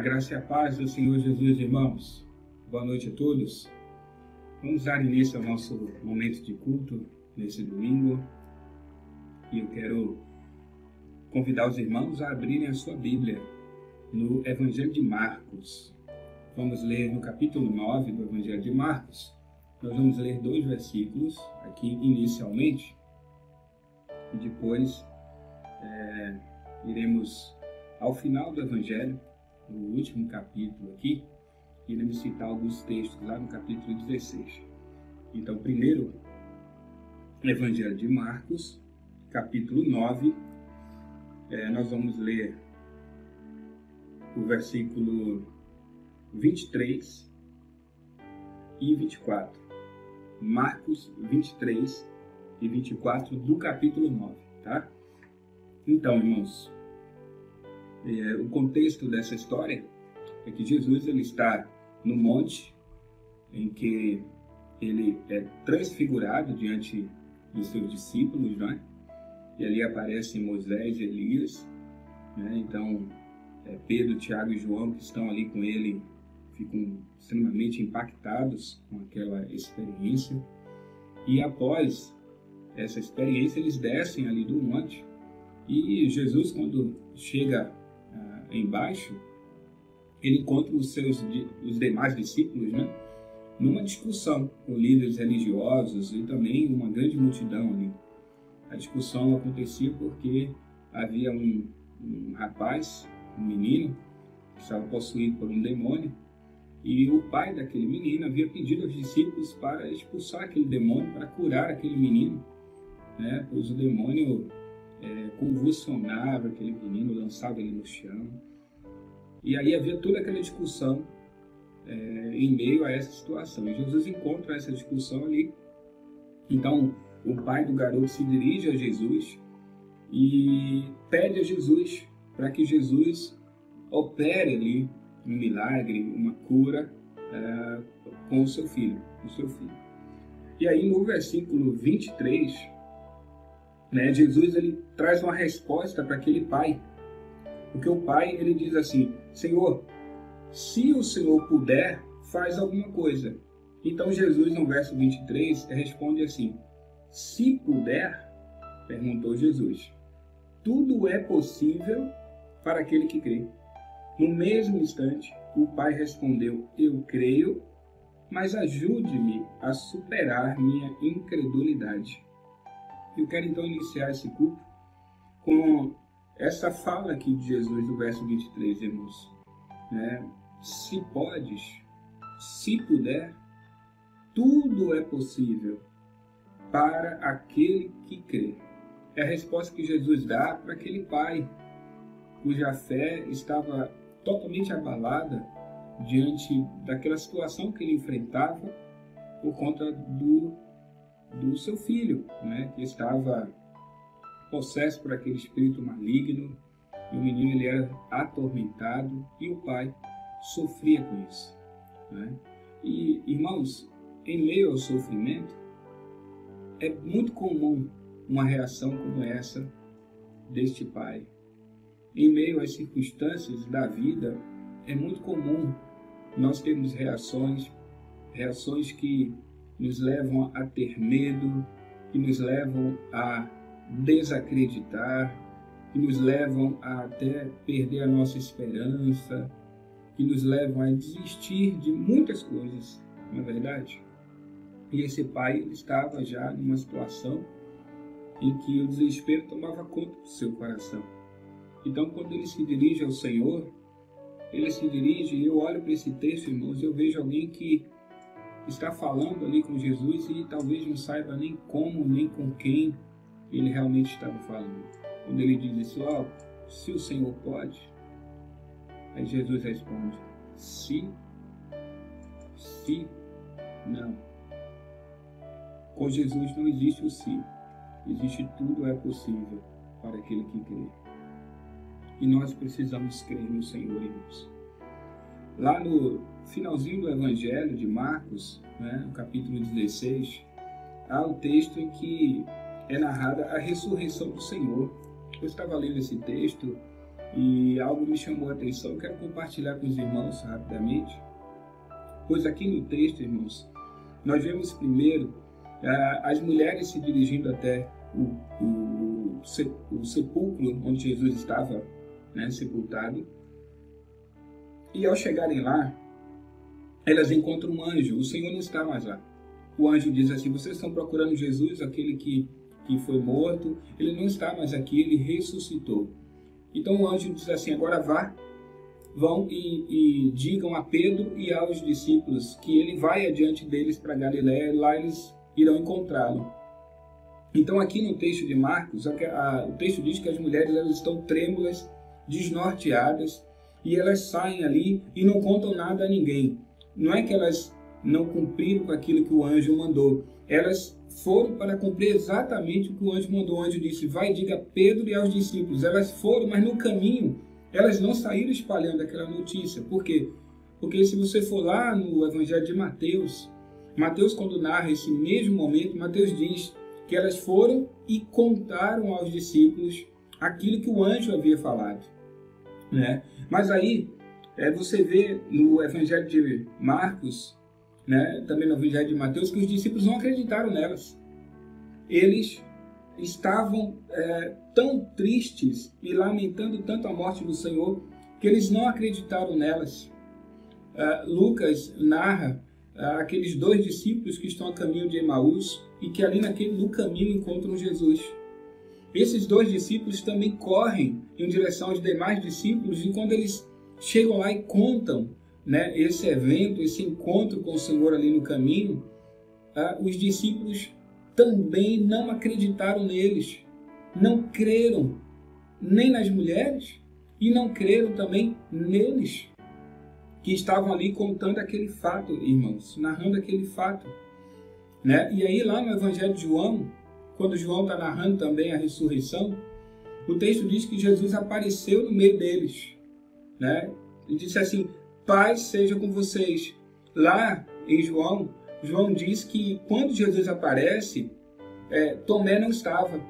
graça e a paz do Senhor Jesus, irmãos. Boa noite a todos. Vamos dar início ao nosso momento de culto nesse domingo. E eu quero convidar os irmãos a abrirem a sua Bíblia no Evangelho de Marcos. Vamos ler no capítulo 9 do Evangelho de Marcos. Nós vamos ler 2 versículos aqui inicialmente. E depois iremos ao final do Evangelho, no último capítulo aqui, iremos citar alguns textos lá no capítulo 16. Então, primeiro, Evangelho de Marcos, capítulo 9, nós vamos ler o versículo 23 e 24. Marcos 23 e 24 do capítulo 9, tá? Então, irmãos, o contexto dessa história é que Jesus ele está no monte em que ele é transfigurado diante dos seus discípulos, né? E ali aparecem Moisés e Elias, né? Então, Pedro, Tiago e João, que estão ali com ele, ficam extremamente impactados com aquela experiência. E após essa experiência, eles descem ali do monte. E Jesus, quando chega embaixo, ele encontra os demais discípulos, né, numa discussão com líderes religiosos e também uma grande multidão ali. A discussão acontecia porque havia um rapaz, um menino, que estava possuído por um demônio, e o pai daquele menino havia pedido aos discípulos para expulsar aquele demônio, para curar aquele menino, né, pois o demônio convulsionava aquele menino, lançava ele no chão. E aí havia toda aquela discussão em meio a essa situação. E Jesus encontra essa discussão ali. Então, o pai do garoto se dirige a Jesus e pede a Jesus para que Jesus opere ali um milagre, uma cura com o seu filho. E aí no versículo 23, Jesus ele traz uma resposta para aquele pai. Porque o pai ele diz assim: Senhor, se o Senhor puder, faz alguma coisa. Então Jesus no verso 23 responde assim: se puder, perguntou Jesus, tudo é possível para aquele que crê. No mesmo instante, o pai respondeu: eu creio, mas ajude-me a superar minha incredulidade. Eu quero então iniciar esse culto com essa fala aqui de Jesus do verso 23, irmãos. Se podes, se puder, tudo é possível para aquele que crê. É a resposta que Jesus dá para aquele pai cuja fé estava totalmente abalada diante daquela situação que ele enfrentava por conta do seu filho, que estava possesso por aquele espírito maligno. E o menino ele era atormentado e o pai sofria com isso. E, irmãos, em meio ao sofrimento, é muito comum uma reação como essa deste pai. Em meio às circunstâncias da vida, é muito comum nós termos reações que nos levam a ter medo, que nos levam a desacreditar, que nos levam a até perder a nossa esperança, que nos levam a desistir de muitas coisas, não é verdade? E esse pai ele estava já numa situação em que o desespero tomava conta do seu coração. Então, quando ele se dirige ao Senhor, ele se dirige, e eu olho para esse texto, irmãos, e eu vejo alguém que está falando ali com Jesus e talvez não saiba nem como, nem com quem ele realmente estava falando. Quando ele diz isso, se o Senhor pode, aí Jesus responde, se, não. Com Jesus não existe o se, existe tudo é possível para aquele que crê. E nós precisamos crer no Senhor, irmãos. Lá no finalzinho do Evangelho de Marcos, no capítulo 16, há o texto em que é narrada a ressurreição do Senhor. Eu estava lendo esse texto E algo me chamou a atenção, eu quero compartilhar com os irmãos rapidamente. Pois aqui no texto, irmãos, nós vemos primeiro as mulheres se dirigindo até o sepulcro onde Jesus estava, né, sepultado. E ao chegarem lá, elas encontram um anjo. O Senhor não está mais lá. O anjo diz assim: vocês estão procurando Jesus, aquele que foi morto. Ele não está mais aqui, ele ressuscitou. Então o anjo diz assim: agora vão e digam a Pedro e aos discípulos que ele vai adiante deles para Galiléia, e lá eles irão encontrá-lo. Então aqui no texto de Marcos, o texto diz que as mulheres elas estão trêmulas, desnorteadas, e elas saem ali e não contam nada a ninguém. Não é que elas não cumpriram com aquilo que o anjo mandou. Elas foram para cumprir exatamente o que o anjo mandou. O anjo disse: vai, diga a Pedro e aos discípulos. Elas foram, mas no caminho, elas não saíram espalhando aquela notícia. Por quê? Porque se você for lá no Evangelho de Mateus, quando narra esse mesmo momento, Mateus diz que elas foram e contaram aos discípulos aquilo que o anjo havia falado, né? Mas aí, você vê no Evangelho de Marcos, né, também no Evangelho de Mateus, que os discípulos não acreditaram nelas. Eles estavam tão tristes e lamentando tanto a morte do Senhor que eles não acreditaram nelas. Lucas narra aqueles dois discípulos que estão a caminho de Emaús e que ali no caminho encontram Jesus. Esses dois discípulos também correm em direção aos demais discípulos, e quando eles chegam lá e contam, né, esse evento, esse encontro com o Senhor ali no caminho, os discípulos também não acreditaram neles, não creram nem nas mulheres e não creram também neles, que estavam ali contando aquele fato, irmãos, narrando aquele fato, né? E aí lá no Evangelho de João, quando João está narrando também a ressurreição, o texto diz que Jesus apareceu no meio deles, né? E disse assim: paz seja com vocês. Lá em João diz que quando Jesus aparece, Tomé não estava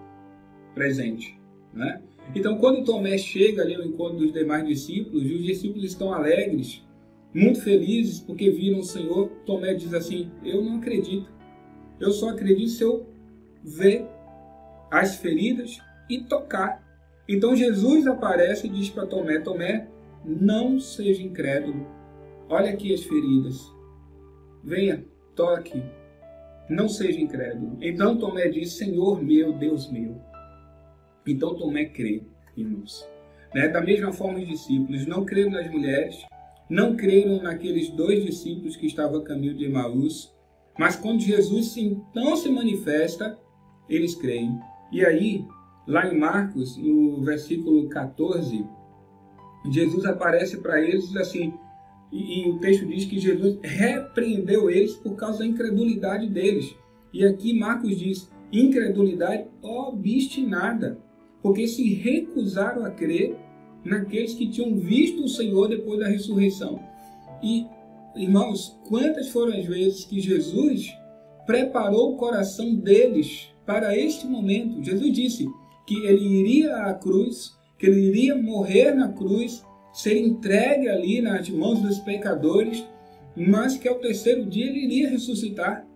presente, né? Então quando Tomé chega ali ao encontro dos demais discípulos, e os discípulos estão alegres, muito felizes porque viram o Senhor, Tomé diz assim: eu não acredito. Eu só acredito se eu ver as feridas e tocar. Então Jesus aparece e diz para Tomé: Tomé, não seja incrédulo. Olha aqui as feridas. Venha, toque. Não seja incrédulo. Então Tomé diz: Senhor meu, Deus meu. Então Tomé crê, irmãos. Da mesma forma, os discípulos não creram nas mulheres, não creram naqueles dois discípulos que estavam a caminho de Emaús, mas quando Jesus então se manifesta, eles creem. E aí, lá em Marcos, no versículo 14, Jesus aparece para eles e diz assim, e o texto diz que Jesus repreendeu eles por causa da incredulidade deles. E aqui Marcos diz: incredulidade obstinada, porque se recusaram a crer naqueles que tinham visto o Senhor depois da ressurreição. E, irmãos, quantas foram as vezes que Jesus preparou o coração deles para este momento? Jesus disse que ele iria à cruz, que ele iria morrer na cruz, ser entregue ali nas mãos dos pecadores, mas que ao terceiro dia ele iria ressuscitar.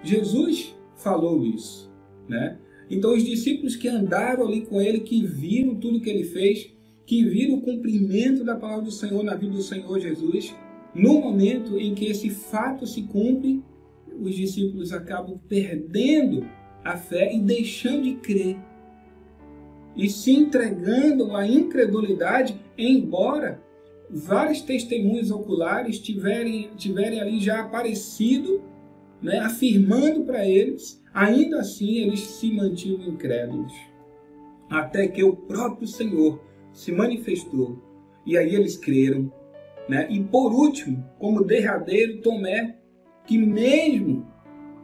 Jesus falou isso, né? Então os discípulos que andaram ali com ele, que viram tudo que ele fez, que viram o cumprimento da palavra do Senhor na vida do Senhor Jesus, no momento em que esse fato se cumpre, os discípulos acabam perdendo a fé e deixando de crer, e se entregando à incredulidade, embora vários testemunhos oculares tiverem ali já aparecido, né, afirmando para eles, ainda assim eles se mantinham incrédulos, até que o próprio Senhor se manifestou, e aí eles creram, né? E por último, como derradeiro, Tomé, que mesmo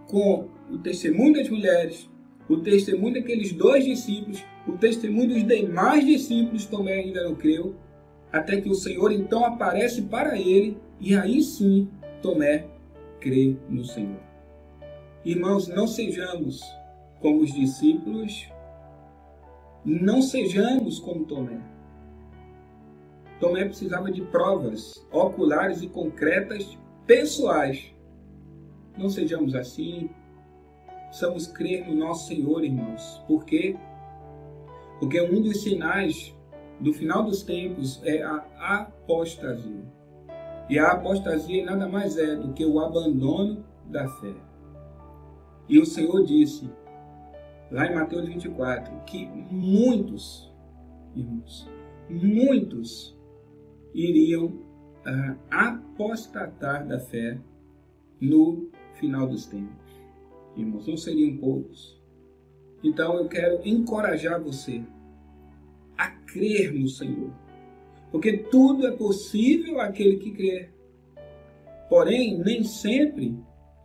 com o testemunho das mulheres, o testemunho daqueles dois discípulos, o testemunho dos demais discípulos, Tomé ainda não creu, até que o Senhor então aparece para ele, e aí sim Tomé crê no Senhor. Irmãos, não sejamos como os discípulos, não sejamos como Tomé. Tomé precisava de provas oculares e concretas, pessoais. Não sejamos assim. Precisamos crer no nosso Senhor, irmãos. Por quê? Porque um dos sinais do final dos tempos é a apostasia. E a apostasia nada mais é do que o abandono da fé. E o Senhor disse, lá em Mateus 24, que muitos, irmãos, muitos iriam apostatar da fé no final dos tempos. Irmãos, não seriam poucos. Então eu quero encorajar você a crer no Senhor. Porque tudo é possível àquele que crê. Porém, nem sempre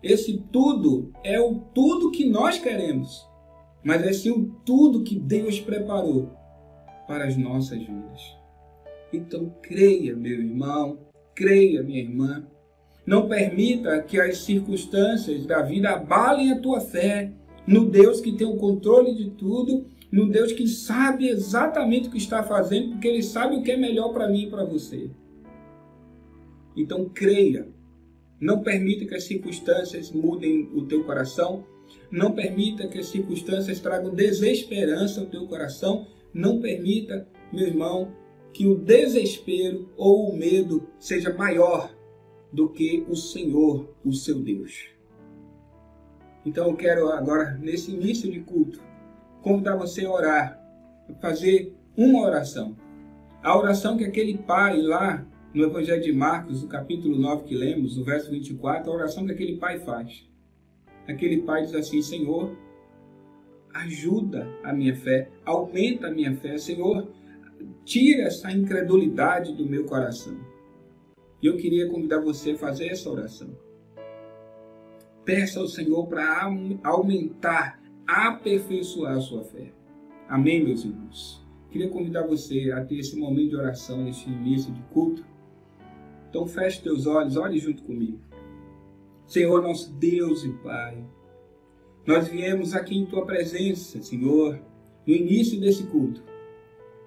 esse tudo é o tudo que nós queremos. Mas é sim o tudo que Deus preparou para as nossas vidas. Então creia, meu irmão, creia, minha irmã. Não permita que as circunstâncias da vida abalem a tua fé no Deus que tem o controle de tudo, no Deus que sabe exatamente o que está fazendo, porque Ele sabe o que é melhor para mim e para você. Então creia. Não permita que as circunstâncias mudem o teu coração. Não permita que as circunstâncias tragam desesperança ao teu coração. Não permita, meu irmão, que o desespero ou o medo seja maior do que o Senhor, o seu Deus. Então eu quero agora, nesse início de culto, convidar você a orar, a fazer uma oração. A oração que aquele pai lá no Evangelho de Marcos, no capítulo 9 que lemos, no verso 24, a oração que aquele pai faz. Aquele pai diz assim, Senhor, ajuda a minha fé, aumenta a minha fé, Senhor, tira essa incredulidade do meu coração. E eu queria convidar você a fazer essa oração. Peça ao Senhor para aumentar, aperfeiçoar a sua fé. Amém, meus irmãos? Queria convidar você a ter esse momento de oração, nesse início de culto. Então feche teus olhos, ore junto comigo. Senhor, nosso Deus e Pai, nós viemos aqui em Tua presença, Senhor, no início desse culto.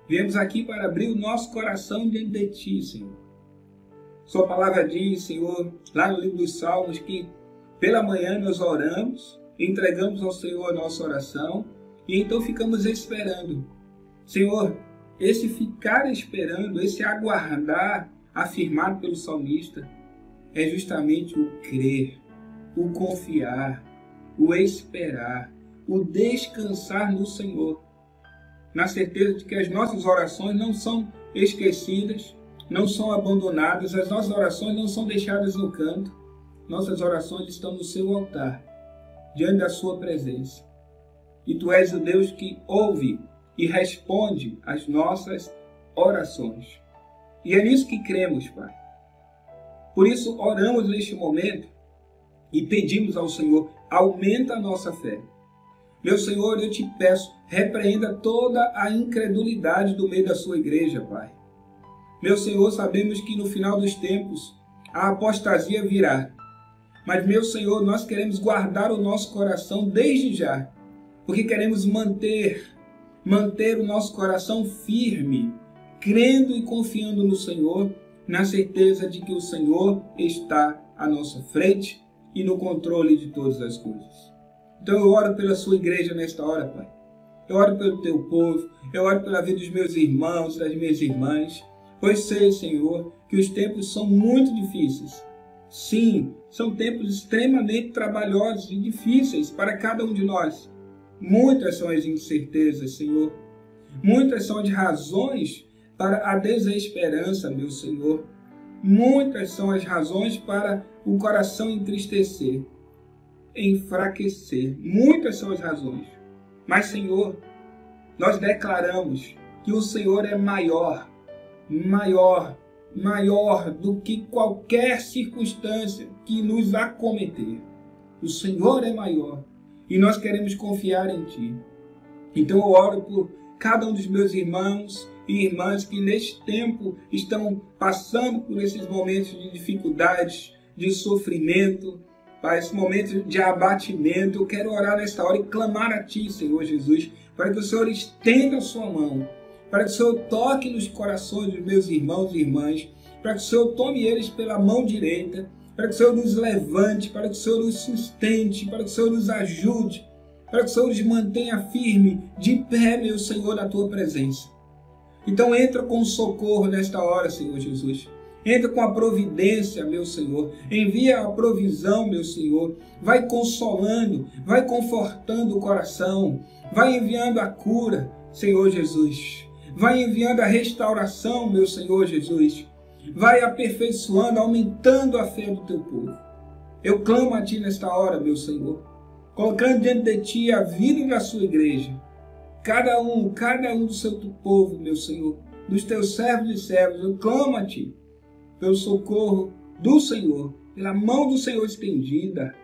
Viemos aqui para abrir o nosso coração diante de Ti, Senhor. Sua palavra diz, Senhor, lá no livro dos Salmos, que pela manhã nós oramos, entregamos ao Senhor a nossa oração e então ficamos esperando. Senhor, esse ficar esperando, esse aguardar, afirmado pelo salmista, é justamente o crer, o confiar, o esperar, o descansar no Senhor, na certeza de que as nossas orações não são esquecidas, não são abandonadas, as nossas orações não são deixadas no canto, nossas orações estão no seu altar, diante da sua presença. E Tu és o Deus que ouve e responde às nossas orações. E é nisso que cremos, Pai. Por isso oramos neste momento e pedimos ao Senhor, aumenta a nossa fé. Meu Senhor, eu te peço, repreenda toda a incredulidade do meio da sua igreja, Pai. Meu Senhor, sabemos que no final dos tempos a apostasia virá. Mas, meu Senhor, nós queremos guardar o nosso coração desde já, porque queremos manter o nosso coração firme, crendo e confiando no Senhor, na certeza de que o Senhor está à nossa frente e no controle de todas as coisas. Então eu oro pela sua igreja nesta hora, Pai. Eu oro pelo teu povo, eu oro pela vida dos meus irmãos, das minhas irmãs, pois sei, Senhor, que os tempos são muito difíceis. Sim, são tempos extremamente trabalhosos e difíceis para cada um de nós. Muitas são as incertezas, Senhor. Muitas são as razões para a desesperança, meu Senhor. Muitas são as razões para o coração entristecer, enfraquecer. Muitas são as razões. Mas, Senhor, nós declaramos que o Senhor é maior do que qualquer circunstância que nos acometer. O Senhor é maior e nós queremos confiar em Ti. Então eu oro por cada um dos meus irmãos e irmãs que neste tempo estão passando por esses momentos de dificuldades, de sofrimento, para esse momento de abatimento. Eu quero orar nesta hora e clamar a Ti, Senhor Jesus, para que o Senhor estenda a sua mão para que o Senhor toque nos corações dos meus irmãos e irmãs, para que o Senhor tome eles pela mão direita, para que o Senhor nos levante, para que o Senhor nos sustente, para que o Senhor nos ajude, para que o Senhor nos mantenha firme, de pé, meu Senhor, na Tua presença. Então entra com socorro nesta hora, Senhor Jesus. Entra com a providência, meu Senhor. Envia a provisão, meu Senhor. Vai consolando, vai confortando o coração. Vai enviando a cura, Senhor Jesus. Vai enviando a restauração, meu Senhor Jesus. Vai aperfeiçoando, aumentando a fé do Teu povo. Eu clamo a Ti nesta hora, meu Senhor, colocando diante de Ti a vida da Sua igreja. Cada um do seu povo, meu Senhor, dos Teus servos e servas, eu clamo a Ti, pelo socorro do Senhor, pela mão do Senhor estendida,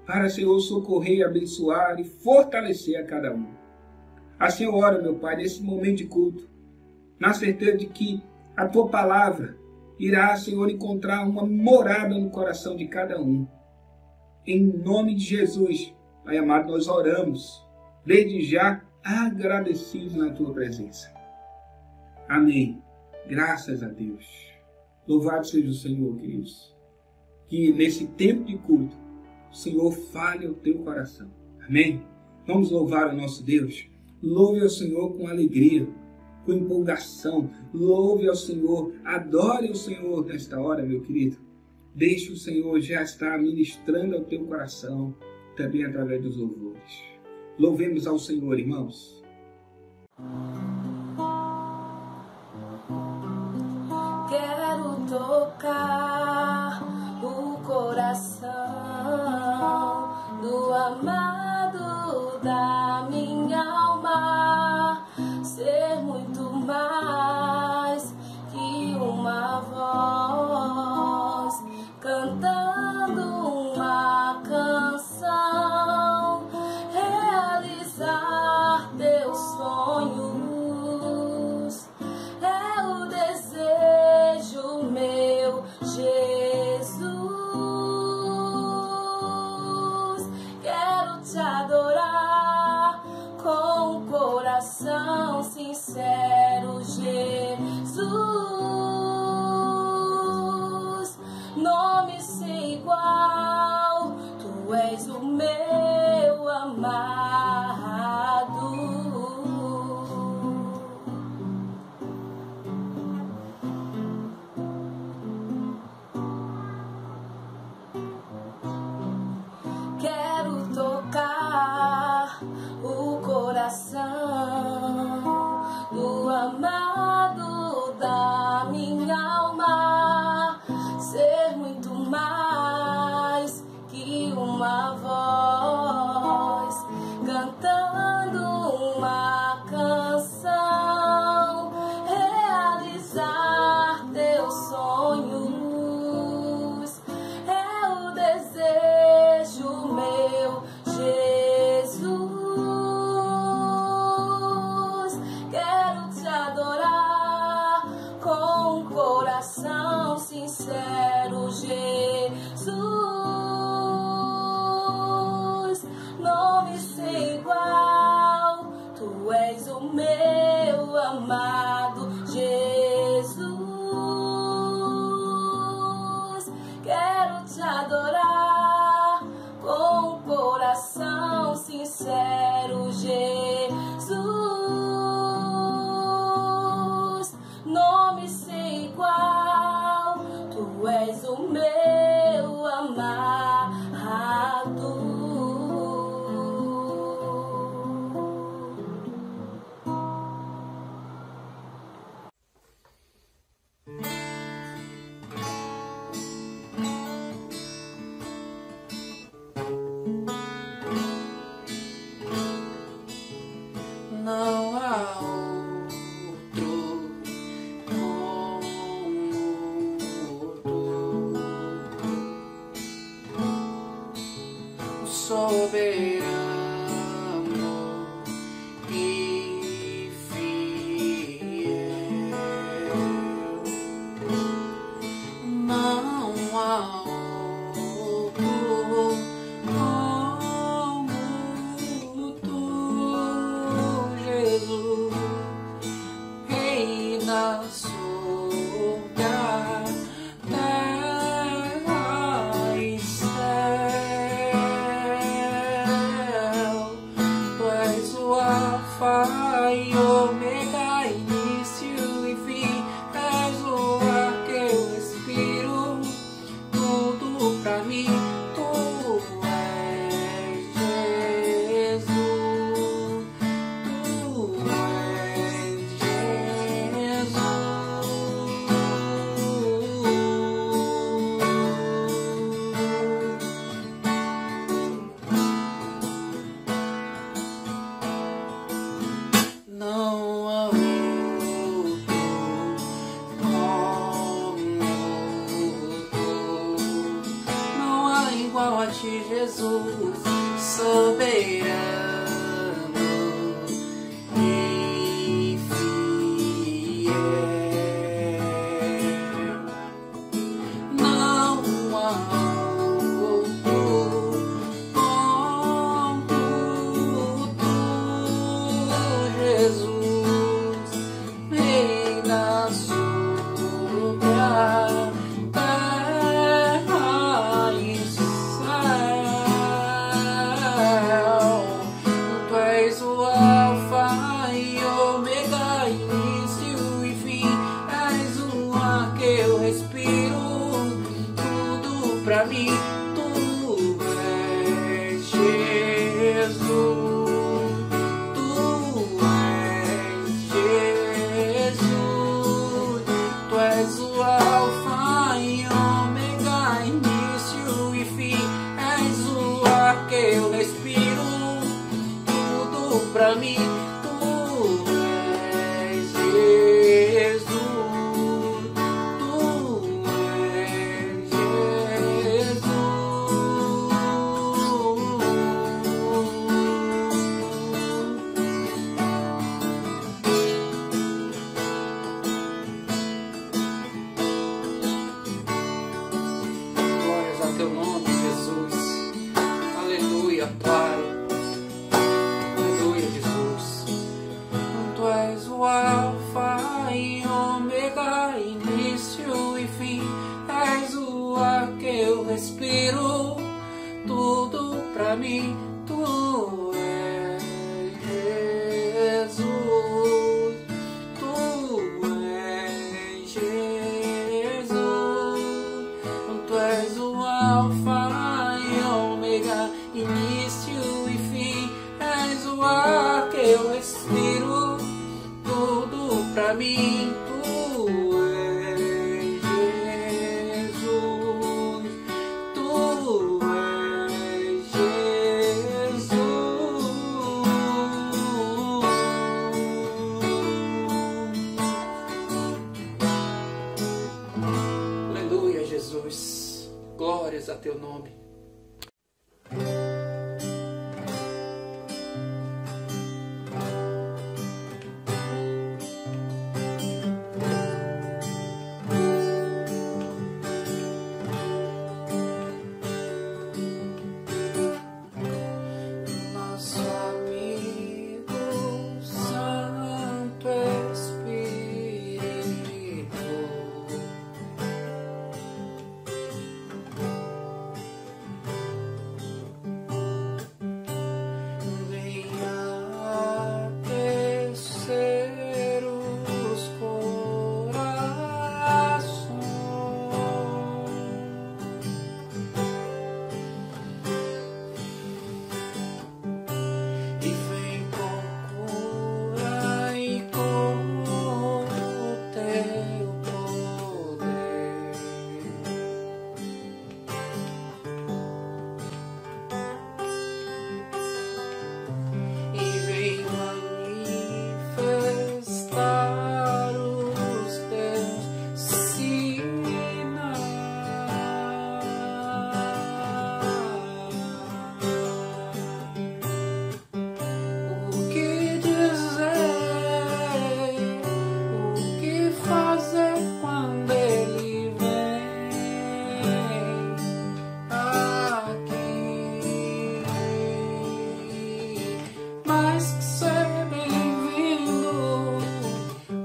para, Senhor, socorrer, abençoar e fortalecer a cada um. Assim eu oro, meu Pai, nesse momento de culto, na certeza de que a Tua palavra irá, Senhor, encontrar uma morada no coração de cada um. Em nome de Jesus, Pai amado, nós oramos, desde já, agradecidos na Tua presença. Amém. Graças a Deus. Louvado seja o Senhor, queridos. Que nesse tempo de culto, o Senhor fale ao teu coração. Amém? Vamos louvar o nosso Deus. Louve ao Senhor com alegria, com empolgação. Louve ao Senhor, adore ao Senhor nesta hora, meu querido. Deixe o Senhor já estar ministrando ao teu coração, também através dos louvores. Louvemos ao Senhor, irmãos. Quero tocar o coração do amado da minha alma, ser muito mais que uma voz, cantando uma canção, realizar teus sonhos, é o desejo meu, Jesus. Quero te adorar com o coração sincero, Jesus. Nome sem igual, Tu és o meu amado. Quero tocar o coração do amado da minha alma, ser muito mais que uma voz, cantando uma canção, realizar teus sonhos, é o desejo meu, Jesus. Quero te adorar com o coração sincero, Jesus. Nome sem igual, Tu és o meu amado, Jesus. Quero te adorar com o coração sincero, Jesus. Nome sem igual, Tu és o meu amado. Não há outro como Tu, o soberano e fiel. Não há outro como Tu, Jesus. forte, Jesus, soberano e fiel. Não há outro como tu, Jesus, reina sobre a terra e céu. Tu és o Alfa e Ômega, início e fim. És o ar que eu respiro, tudo pra mim. Tu és Jesus, tu és Jesus. Tu és o Alfa e Ômega, início e fim. És o ar que eu respiro, tudo pra mim. Tu és Jesus, tu és Glórias a teu nome, Jesus. Aleluia, Pai. Aleluia, Jesus. Tu és o Alfa e Ômega, início e fim. És o ar que eu respiro, tudo pra mim. Tu és Jesus, tu és Jesus. Tu és o Alfa e Ômega, início e fim. És o ar que eu respiro, tudo pra mim. Tu és Jesus, tu és Jesus. Aleluia, Jesus. Glórias a teu nome. Nosso amigo Santo Espírito, venha aquecer os corações. E vem com cura e com o teu poder. E vem manifestar os teus sinais. O que dizer, o que fazer quando ele vem aqui? Mais que ser bem-vindo,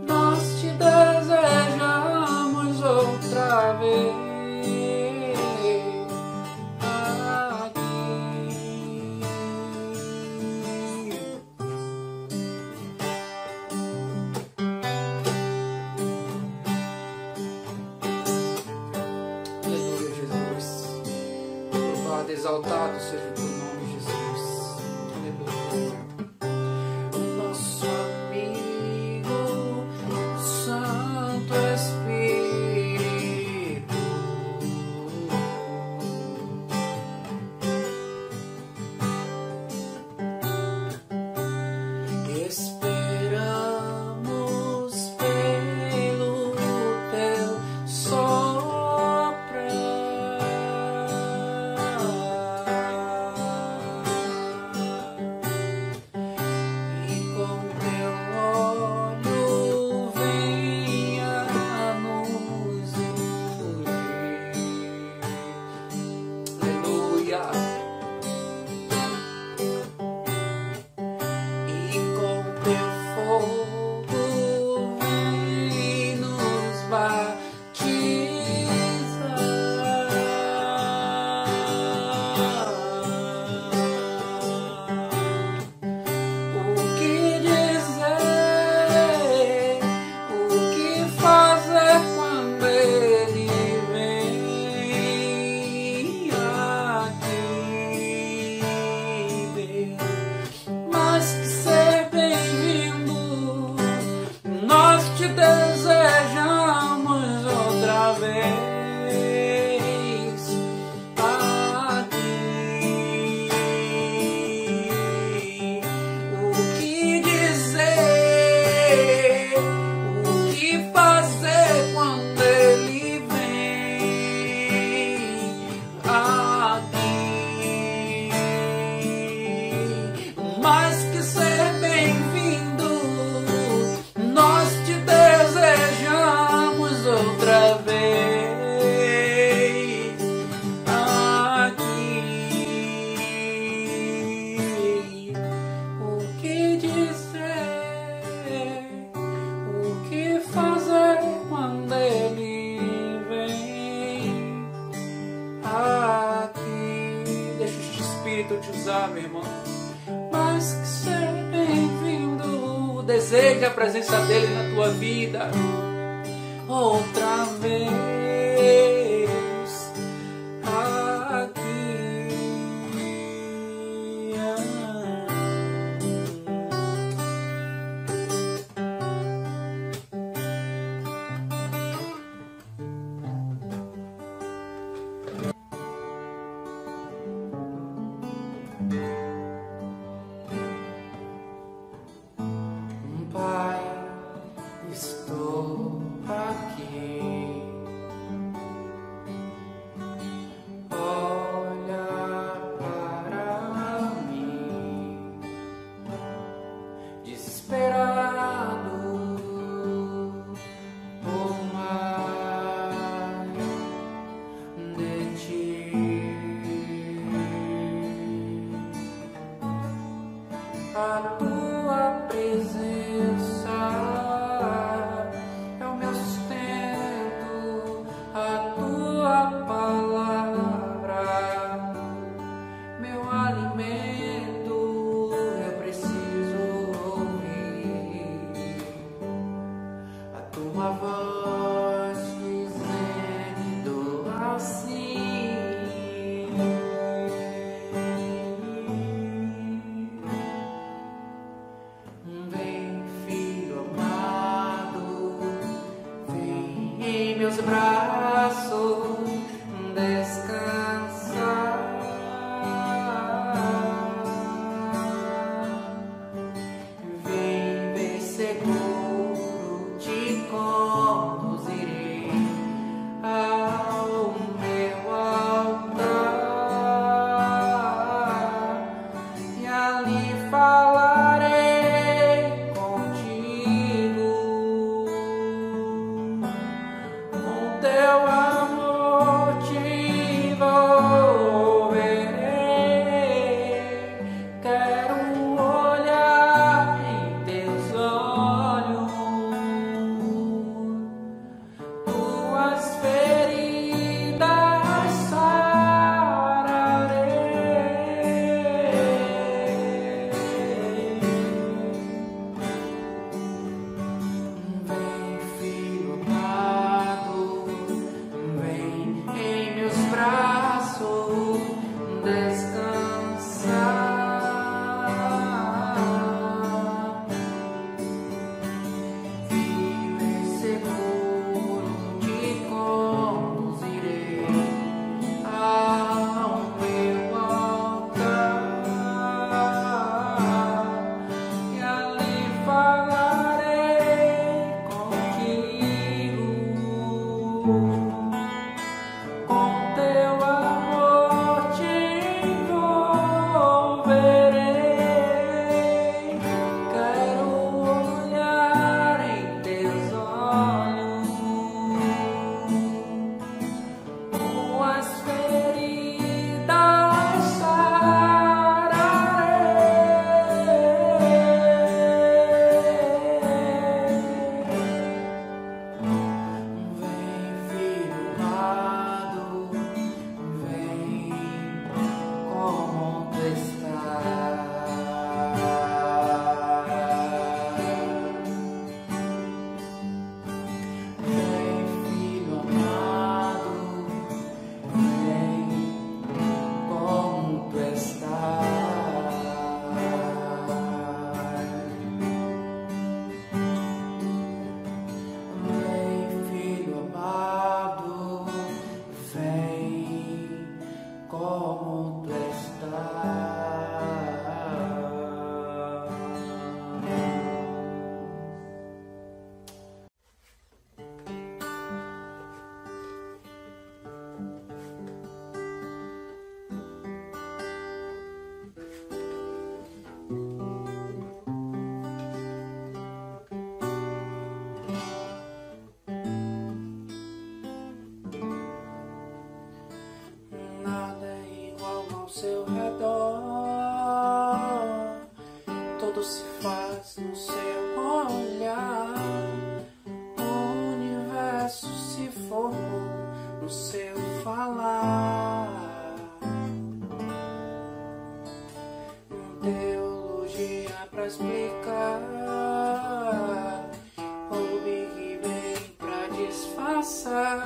nós te desejamos outra vez Aleluia, Jesus. Louvado, exaltado seja o teu nome, Jesus. Aleluia. Nosso amigo Santo Espírito, esperamos pelo teu soprar. permita eu te usar, meu irmão. Mas que seja bem-vindo, deseja a presença dele na tua vida outra vez aqui. Pai, estou aqui. Olha para mim, desesperado por mais de ti. A tua presença é o meu sustento, a tua palavra, meu alimento. Eu preciso ouvir a tua voz dizendo assim: vem, filho amado, vem em meus braços descansar. Vem, bem seguro, te conduzirei ao meu altar e ali falarei contigo. Com teu amor te envolverei. Quero olhar em teus olhos, tuas feridas sararei. Vem, filho amado, vem em meus braços descansar. Vive seguro, te conduzirei ao meu altar e ali falarei contigo. Com teu amor te envolverei. Quero olhar em teus olhos, tuas feridas sararei. Vem, filho amado, vem como tu estás. Vem, filho amado, vem como tu estás. Vem, filho amado, vem como tu estás. Nada é igual ao seu redor, tudo se faz no seu olhar. O universo se formou no seu falar. pra explicar. O Big Bang pra disfarçar.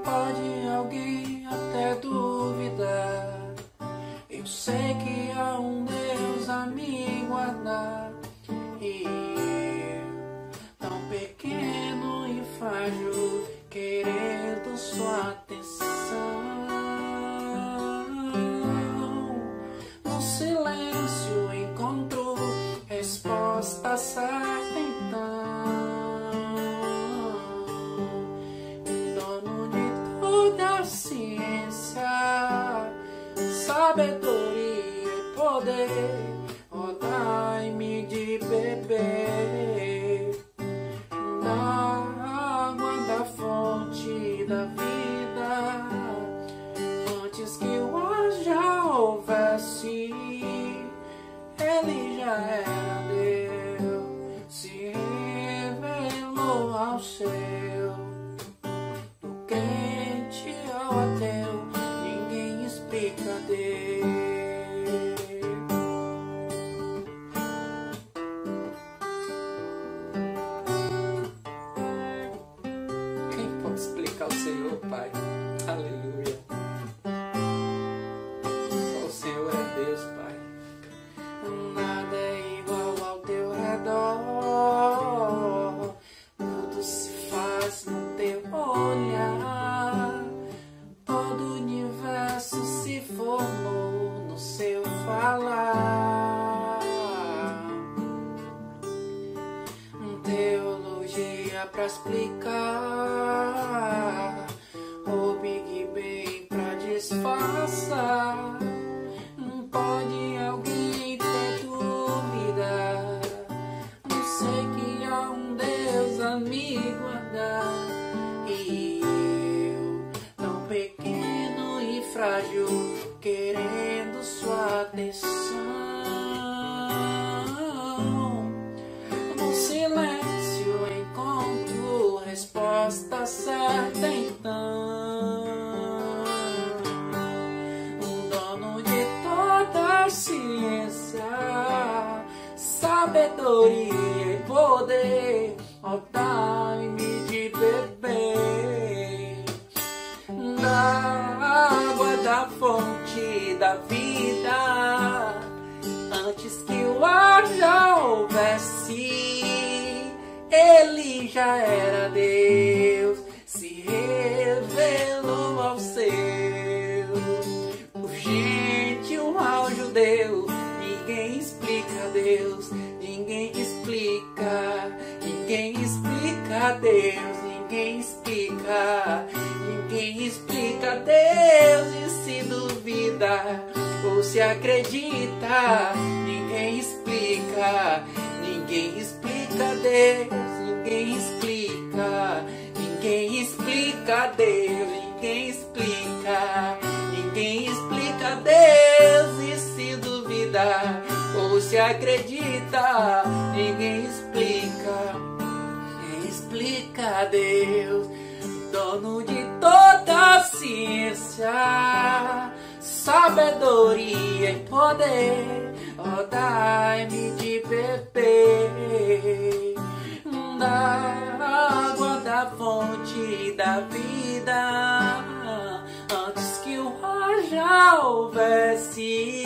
Pode alguém até duvidar. Eu sei que há um Deus a me guardar. E eu, tão pequeno e frágil, querendo sua atenção. No silêncio encontro resposta certa então. Dono de toda a ciência, sabedoria e poder, oh, dai-me de beber da água da fonte da vida, antes que o ar já houvesse, ele já era Deus, se revelou ao seu, do crente ao ateu, ninguém explica Deus. Quem pode explicar o Senhor, Pai? Aleluia. Só o Senhor é Deus, Pai. Nada é igual ao teu redor, tudo se faz no teu olhar, todo o universo se formou no seu falar. Teologia pra explicar, o Big Bang pra disfarçar. Pode alguém ter dúvida? Eu sei que há um Deus a me guardar. E eu, tão pequeno e frágil, querendo sua atenção. No silêncio encontro resposta certa então. Dono de toda a ciência, sabedoria e poder, oh, dai-me de beber da água da fonte da vida, antes que o ar já houvesse, ele já era Deus, se revelou ao seu, urgente ao judeu, ninguém explica Deus, ninguém explica Deus, ninguém explica Deus, e se duvida ou se acredita, ninguém explica Deus, ninguém explica Deus, ninguém explica Deus, e se duvida ou se acredita, ninguém explica Deus, dono de toda a ciência, sabedoria e poder, oh, dai-me de beber da água da fonte da vida, antes que o ar já houvesse,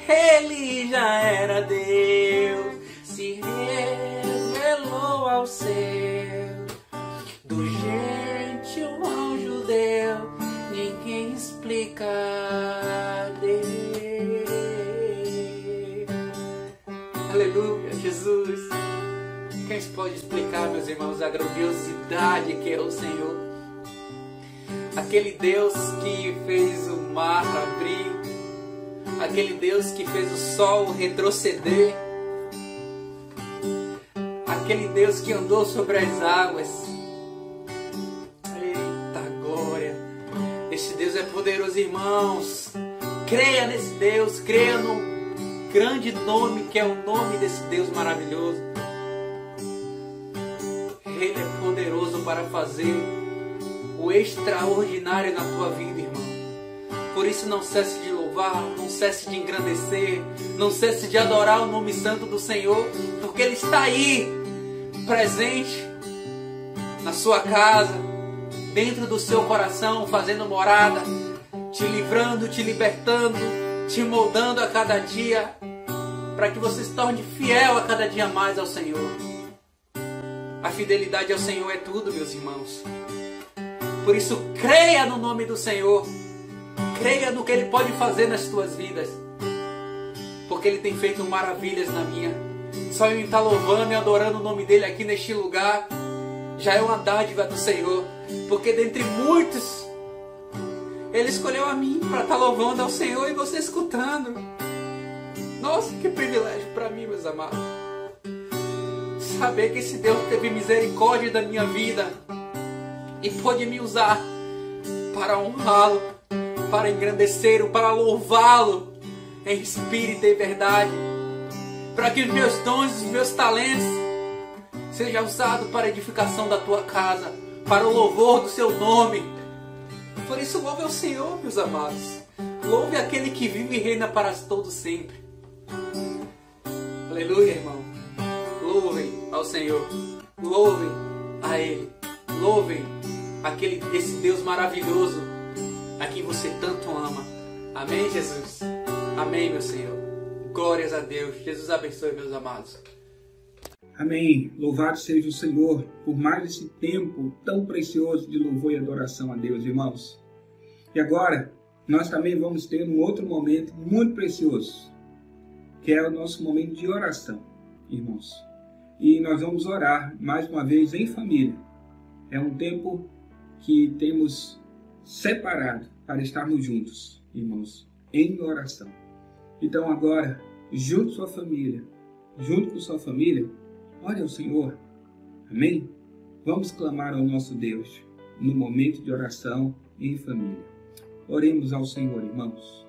ele já era Deus, se revelou ao céu, do gentil ao judeu, ninguém explica Deus. Aleluia, Jesus. Quem pode explicar, meus irmãos, a grandiosidade que é o Senhor? Aquele Deus que fez o mar abrir, aquele Deus que fez o sol retroceder, aquele Deus que andou sobre as águas. Eita glória! Este Deus é poderoso, irmãos. Creia nesse Deus, creia no grande nome que é o nome desse Deus maravilhoso. Ele é poderoso para fazer o extraordinário na tua vida, irmão. Por isso não cesse de louvar. louvar, não cesse de engrandecer, não cesse de adorar o nome santo do Senhor, porque Ele está aí, presente na sua casa, dentro do seu coração, fazendo morada, te livrando, te libertando, te moldando a cada dia, para que você se torne fiel a cada dia mais ao Senhor. A fidelidade ao Senhor é tudo, meus irmãos. Por isso, creia no nome do Senhor. Creia no que Ele pode fazer nas tuas vidas. Porque Ele tem feito maravilhas na minha. Só eu estar louvando e adorando o nome dEle aqui neste lugar já é uma dádiva do Senhor. Porque dentre muitos, Ele escolheu a mim para estar louvando ao Senhor e você escutando. Nossa, que privilégio para mim, meus amados. Saber que esse Deus teve misericórdia da minha vida e pôde me usar para honrá-lo, para engrandecê-lo, para louvá-lo em espírito e verdade, para que os meus dons, os meus talentos sejam usados para a edificação da tua casa, para o louvor do seu nome. Por isso, louve ao Senhor, meus amados. Louve aquele que vive e reina para todo sempre. Aleluia, irmão. Louvem ao Senhor. Louvem a Ele. Louvem esse Deus maravilhoso a quem você tanto ama. Amém, Jesus? Amém, meu Senhor. Glórias a Deus. Jesus abençoe, meus amados. Amém. Louvado seja o Senhor por mais esse tempo tão precioso de louvor e adoração a Deus, irmãos. E agora, nós também vamos ter um outro momento muito precioso, que é o nosso momento de oração, irmãos. E nós vamos orar mais uma vez em família. É um tempo que temos separado para estarmos juntos, irmãos, em oração. Então agora, junto com sua família, ore ao Senhor. Amém? Vamos clamar ao nosso Deus no momento de oração em família. Oremos ao Senhor, irmãos.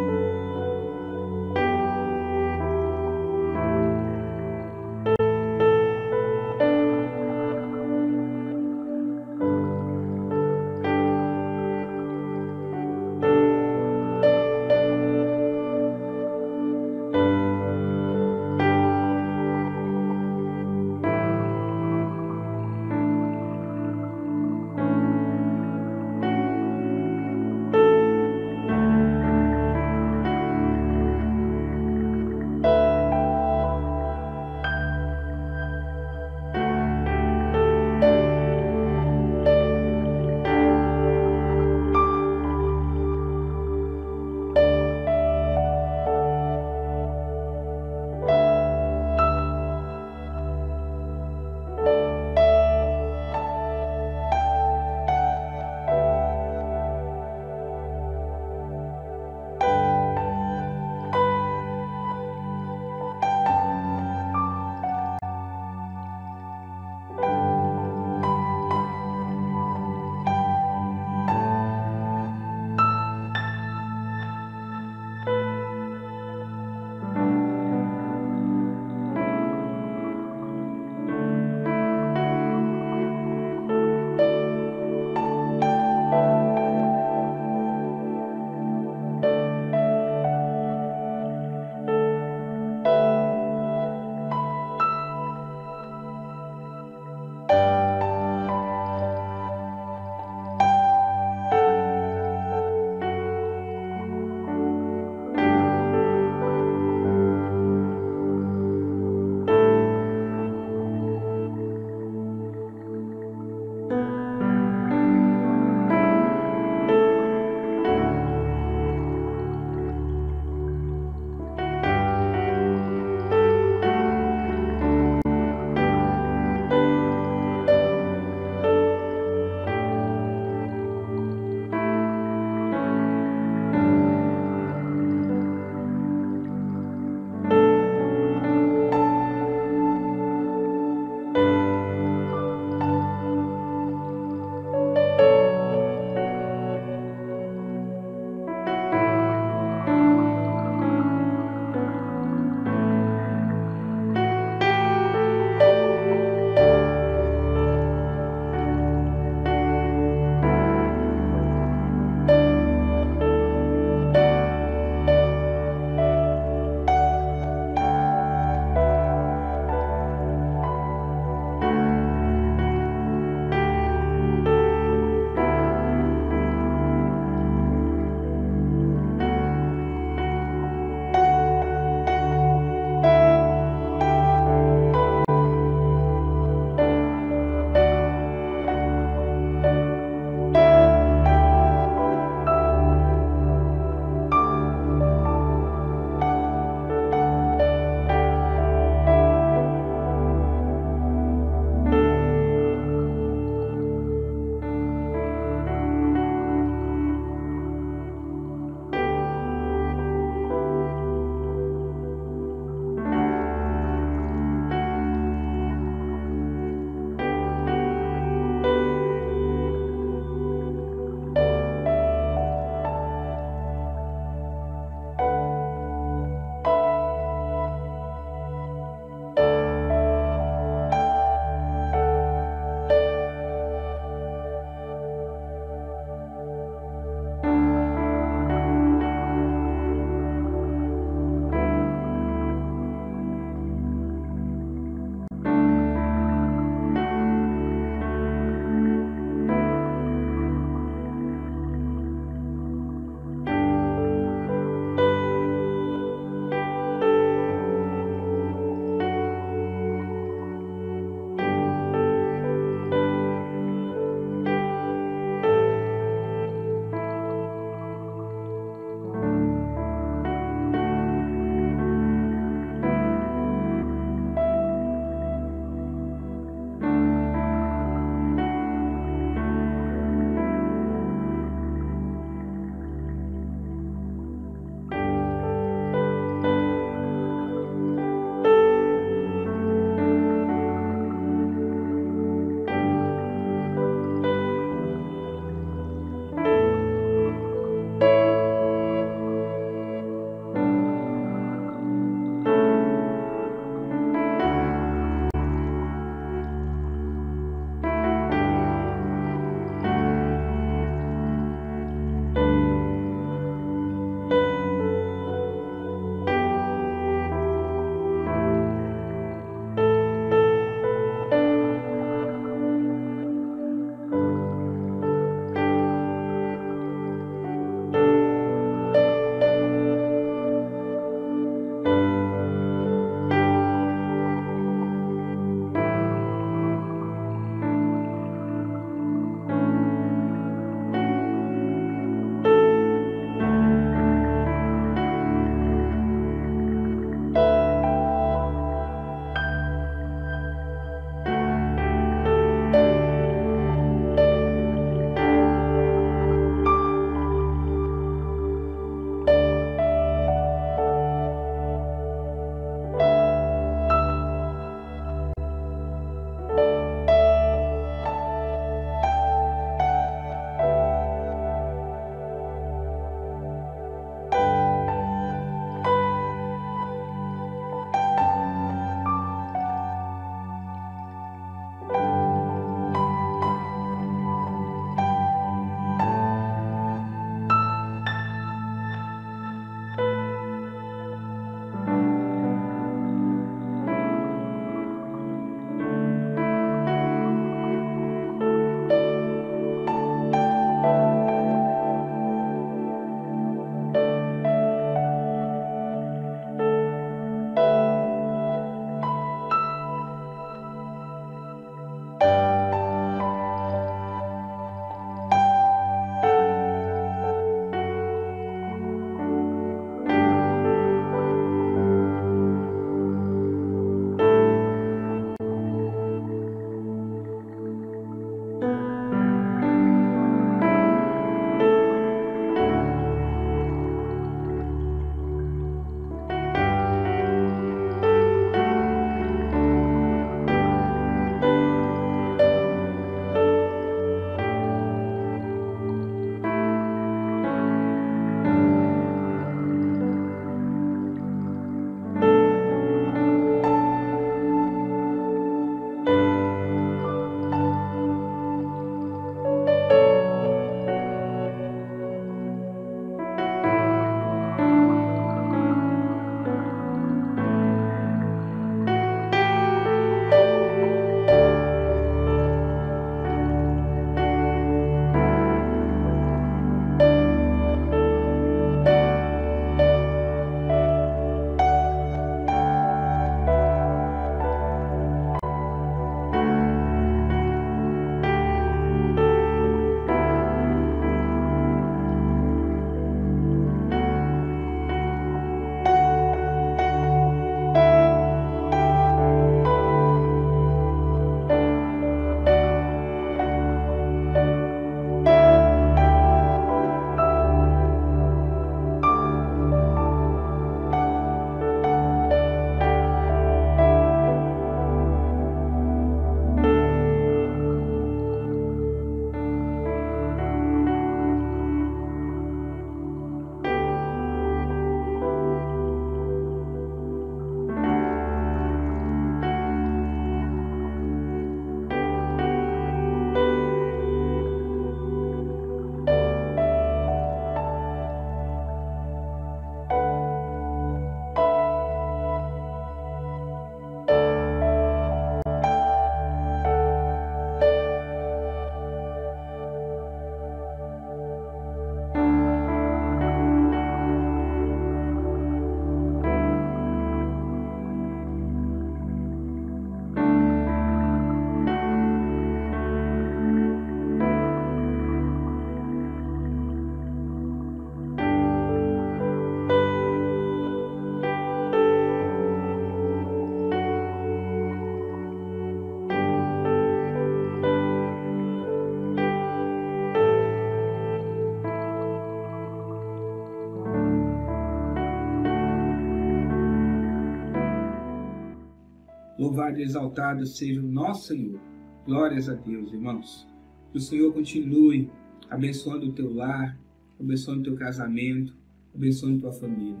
louvado e exaltado seja o nosso Senhor. Glórias a Deus, irmãos. Que o Senhor continue abençoando o teu lar, abençoando o teu casamento, abençoando tua família.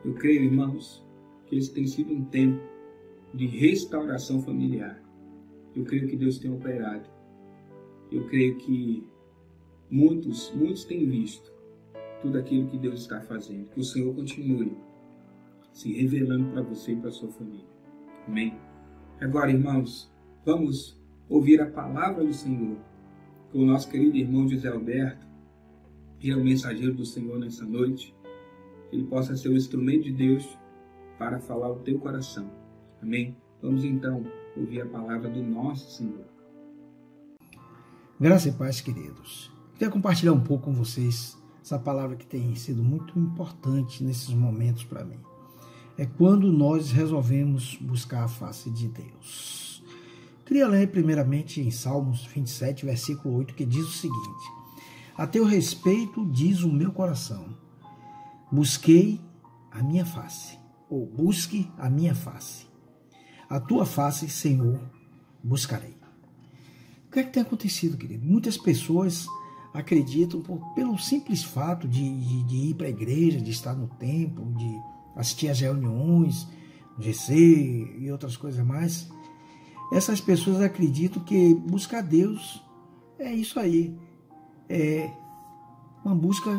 Eu creio, irmãos, que esse tem sido um tempo de restauração familiar. Eu creio que Deus tem operado. Eu creio que muitos têm visto tudo aquilo que Deus está fazendo. Que o Senhor continue se revelando para você e para a sua família. Amém? Agora, irmãos, vamos ouvir a palavra do Senhor com o nosso querido irmão José Alberto, que é o mensageiro do Senhor nessa noite. Que ele possa ser o instrumento de Deus para falar ao teu coração. Amém? Vamos então ouvir a palavra do nosso Senhor. Graça e paz, queridos. Queria compartilhar um pouco com vocês essa palavra que tem sido muito importante nesses momentos para mim. É quando nós resolvemos buscar a face de Deus. Queria ler primeiramente em Salmos 27, versículo 8, que diz o seguinte: a teu respeito diz o meu coração, busquei a minha face, ou busque a minha face. A tua face, Senhor, buscarei. O que é que tem acontecido, querido? Muitas pessoas acreditam, pelo simples fato de ir para a igreja, de estar no templo, de assistir às reuniões, GC e outras coisas mais, essas pessoas acreditam que buscar Deus é isso aí. É uma busca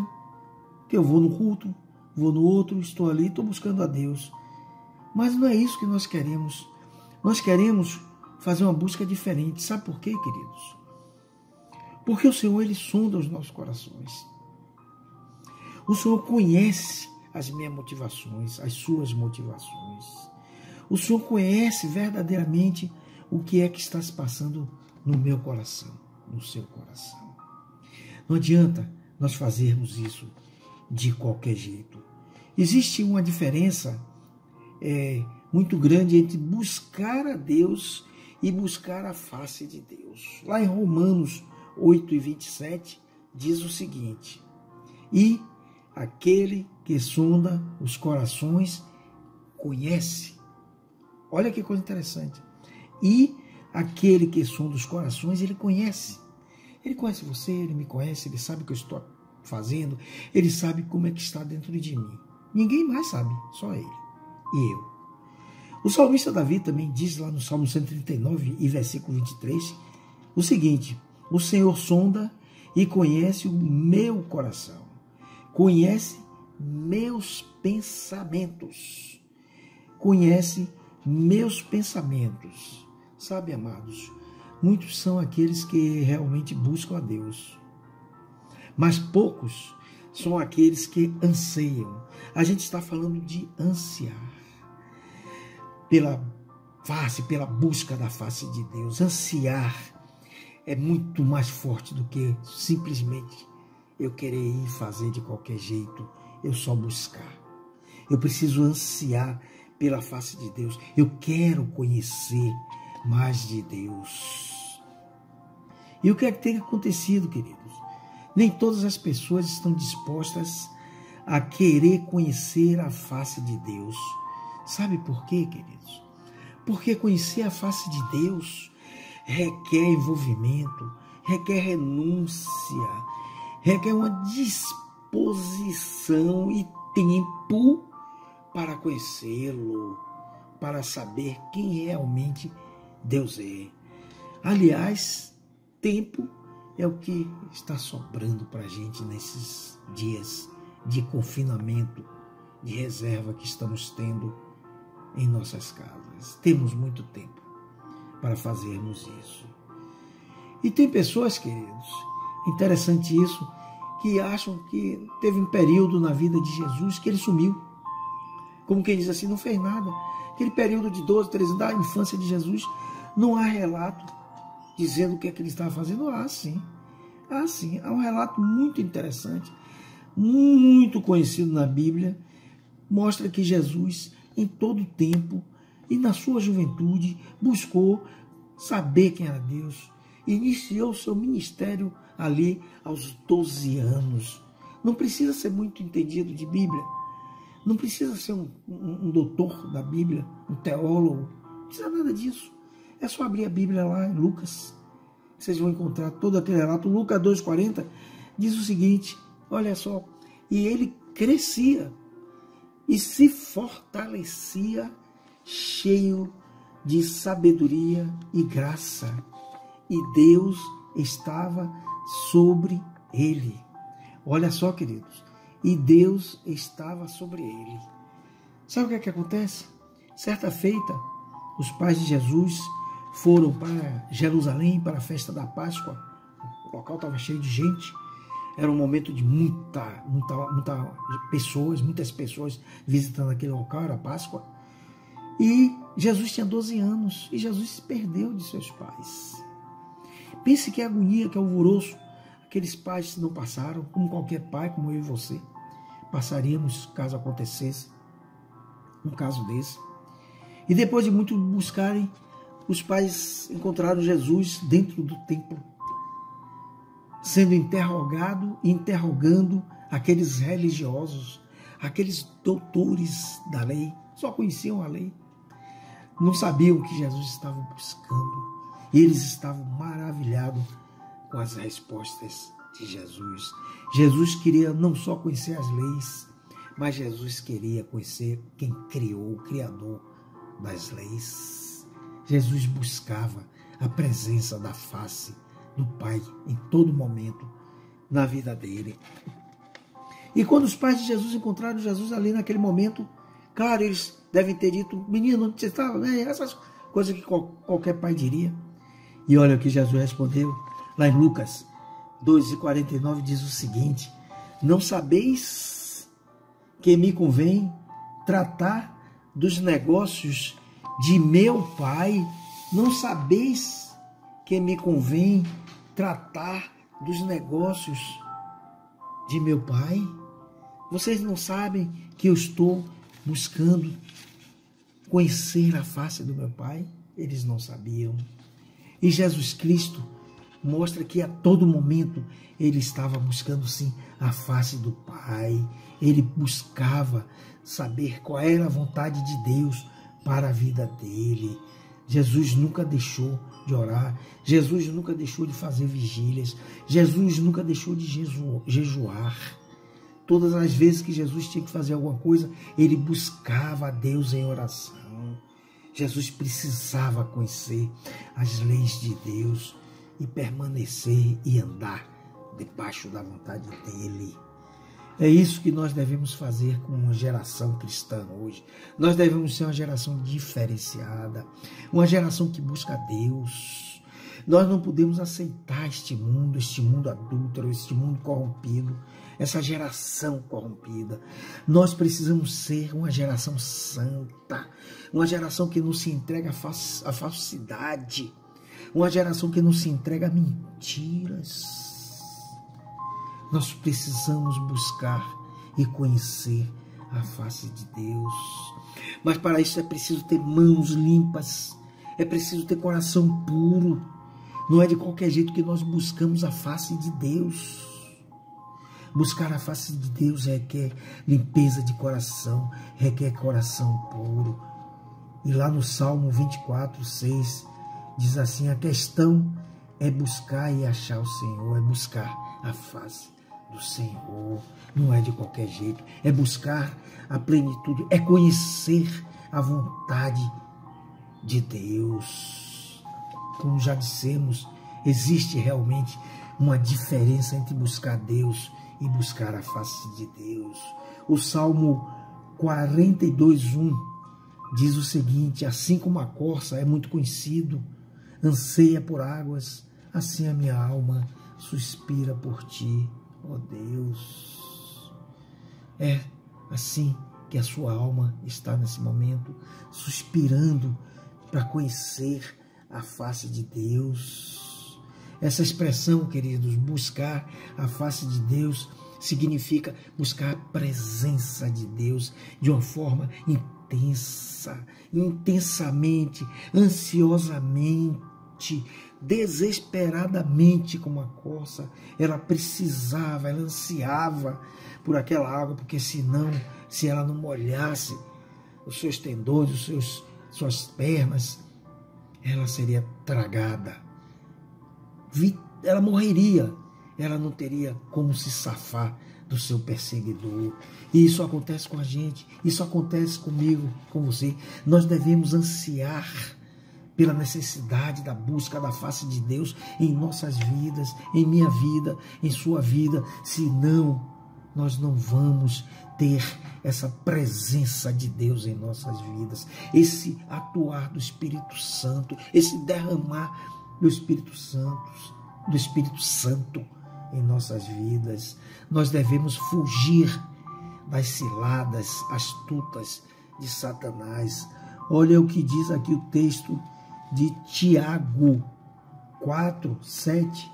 que eu vou no culto, vou no outro, estou ali, estou buscando a Deus. Mas não é isso que nós queremos. Nós queremos fazer uma busca diferente. Sabe por quê, queridos? Porque o Senhor, Ele sonda os nossos corações. O Senhor conhece as minhas motivações, as suas motivações. O Senhor conhece verdadeiramente o que é que está se passando no meu coração, no seu coração. Não adianta nós fazermos isso de qualquer jeito. Existe uma diferença muito grande entre buscar a Deus e buscar a face de Deus. Lá em Romanos 8 e 27 diz o seguinte: e aquele que sonda os corações conhece. Olha que coisa interessante. E aquele que sonda os corações, ele conhece. Ele conhece você, ele me conhece, ele sabe o que eu estou fazendo, ele sabe como é que está dentro de mim. Ninguém mais sabe, só ele e eu. O salmista Davi também diz lá no Salmo 139 e versículo 23 o seguinte: o Senhor sonda e conhece o meu coração, conhece meus pensamentos, conhece meus pensamentos. Sabe, amados, muitos são aqueles que realmente buscam a Deus, mas poucos são aqueles que anseiam. A gente está falando de ansiar pela face, pela busca da face de Deus. Ansiar é muito mais forte do que simplesmente eu querer ir fazer de qualquer jeito, eu só buscar. Eu preciso ansiar pela face de Deus. Eu quero conhecer mais de Deus. E o que é que tem acontecido, queridos? Nem todas as pessoas estão dispostas a querer conhecer a face de Deus. Sabe por quê, queridos? Porque conhecer a face de Deus requer envolvimento, requer renúncia, requer uma disposição e tempo para conhecê-lo, para saber quem realmente Deus é. Aliás, tempo é o que está sobrando para a gente nesses dias de confinamento, de reserva que estamos tendo em nossas casas. Temos muito tempo para fazermos isso. E tem pessoas, queridos, interessante isso, que acham que teve um período na vida de Jesus que ele sumiu. Como quem diz assim, não fez nada. Aquele período de 12, 13 anos da infância de Jesus, não há relato dizendo o que é que ele estava fazendo. Sim. Há um relato muito interessante, muito conhecido na Bíblia, mostra que Jesus, em todo o tempo e na sua juventude, buscou saber quem era Deus. Iniciou o seu ministério ali aos 12 anos. Não precisa ser muito entendido de Bíblia. Não precisa ser um doutor da Bíblia, um teólogo, precisa nada disso. É só abrir a Bíblia lá em Lucas. Vocês vão encontrar todo aquele relato. Lucas 2,40 diz o seguinte, olha só. E ele crescia e se fortalecia cheio de sabedoria e graça. E Deus estava sobre ele. Olha só, queridos. E Deus estava sobre ele. Sabe o que acontece? Certa feita, os pais de Jesus foram para Jerusalém para a festa da Páscoa. O local estava cheio de gente. Era um momento de muitas pessoas visitando aquele local, era Páscoa. E Jesus tinha 12 anos e Jesus se perdeu de seus pais. Pense que agonia, que alvoroço aqueles pais não passaram, como qualquer pai, como eu e você, passaríamos caso acontecesse um caso desse. E depois de muito buscarem, os pais encontraram Jesus dentro do templo, sendo interrogando aqueles religiosos, aqueles doutores da lei, só conheciam a lei, não sabiam o que Jesus estava buscando. E eles estavam maravilhados com as respostas de Jesus. Jesus queria não só conhecer as leis, mas Jesus queria conhecer quem criou, o Criador das leis. Jesus buscava a presença da face do Pai em todo momento na vida dele. E quando os pais de Jesus encontraram Jesus ali naquele momento, claro, eles devem ter dito, menino, onde você estava? Essas coisas que qualquer pai diria. E olha o que Jesus respondeu, lá em Lucas 2,49 diz o seguinte, não sabeis que me convém tratar dos negócios de meu Pai? Não sabeis que me convém tratar dos negócios de meu Pai? Vocês não sabem que eu estou buscando conhecer a face do meu Pai? Eles não sabiam. E Jesus Cristo mostra que a todo momento ele estava buscando sim a face do Pai. Ele buscava saber qual era a vontade de Deus para a vida dele. Jesus nunca deixou de orar. Jesus nunca deixou de fazer vigílias. Jesus nunca deixou de jejuar. Todas as vezes que Jesus tinha que fazer alguma coisa, ele buscava a Deus em oração. Jesus precisava conhecer as leis de Deus e permanecer e andar debaixo da vontade dele. É isso que nós devemos fazer com uma geração cristã hoje. Nós devemos ser uma geração diferenciada, uma geração que busca Deus. Nós não podemos aceitar este mundo adúltero, este mundo corrompido, essa geração corrompida. Nós precisamos ser uma geração santa, uma geração que não se entrega à falsidade, uma geração que não se entrega a mentiras. Nós precisamos buscar e conhecer a face de Deus. Mas para isso é preciso ter mãos limpas, é preciso ter coração puro. Não é de qualquer jeito que nós buscamos a face de Deus. Buscar a face de Deus requer limpeza de coração, requer coração puro. E lá no Salmo 24:6 diz assim, a questão é buscar e achar o Senhor, é buscar a face do Senhor. Não é de qualquer jeito, é buscar a plenitude, é conhecer a vontade de Deus. Como já dissemos, existe realmente uma diferença entre buscar Deus e buscar a face de Deus. O Salmo 42:1 diz o seguinte, assim como a corça é muito conhecido, anseia por águas, assim a minha alma suspira por ti, ó Deus. É assim que a sua alma está nesse momento, suspirando para conhecer a face de Deus. Essa expressão, queridos, buscar a face de Deus, significa buscar a presença de Deus de uma forma intensa, intensamente, ansiosamente, desesperadamente, como a corça. Ela precisava, ela ansiava por aquela água, porque senão, se ela não molhasse os seus tendões, suas pernas, ela seria tragada. Ela morreria. Ela não teria como se safar do seu perseguidor. E isso acontece com a gente. Isso acontece comigo, com você. Nós devemos ansiar pela necessidade da busca da face de Deus em nossas vidas, em minha vida, em sua vida. Senão, nós não vamos ter essa presença de Deus em nossas vidas, esse atuar do Espírito Santo, esse derramar do Espírito Santo em nossas vidas. Nós devemos fugir das ciladas astutas de Satanás. Olha o que diz aqui o texto de Tiago 4, 7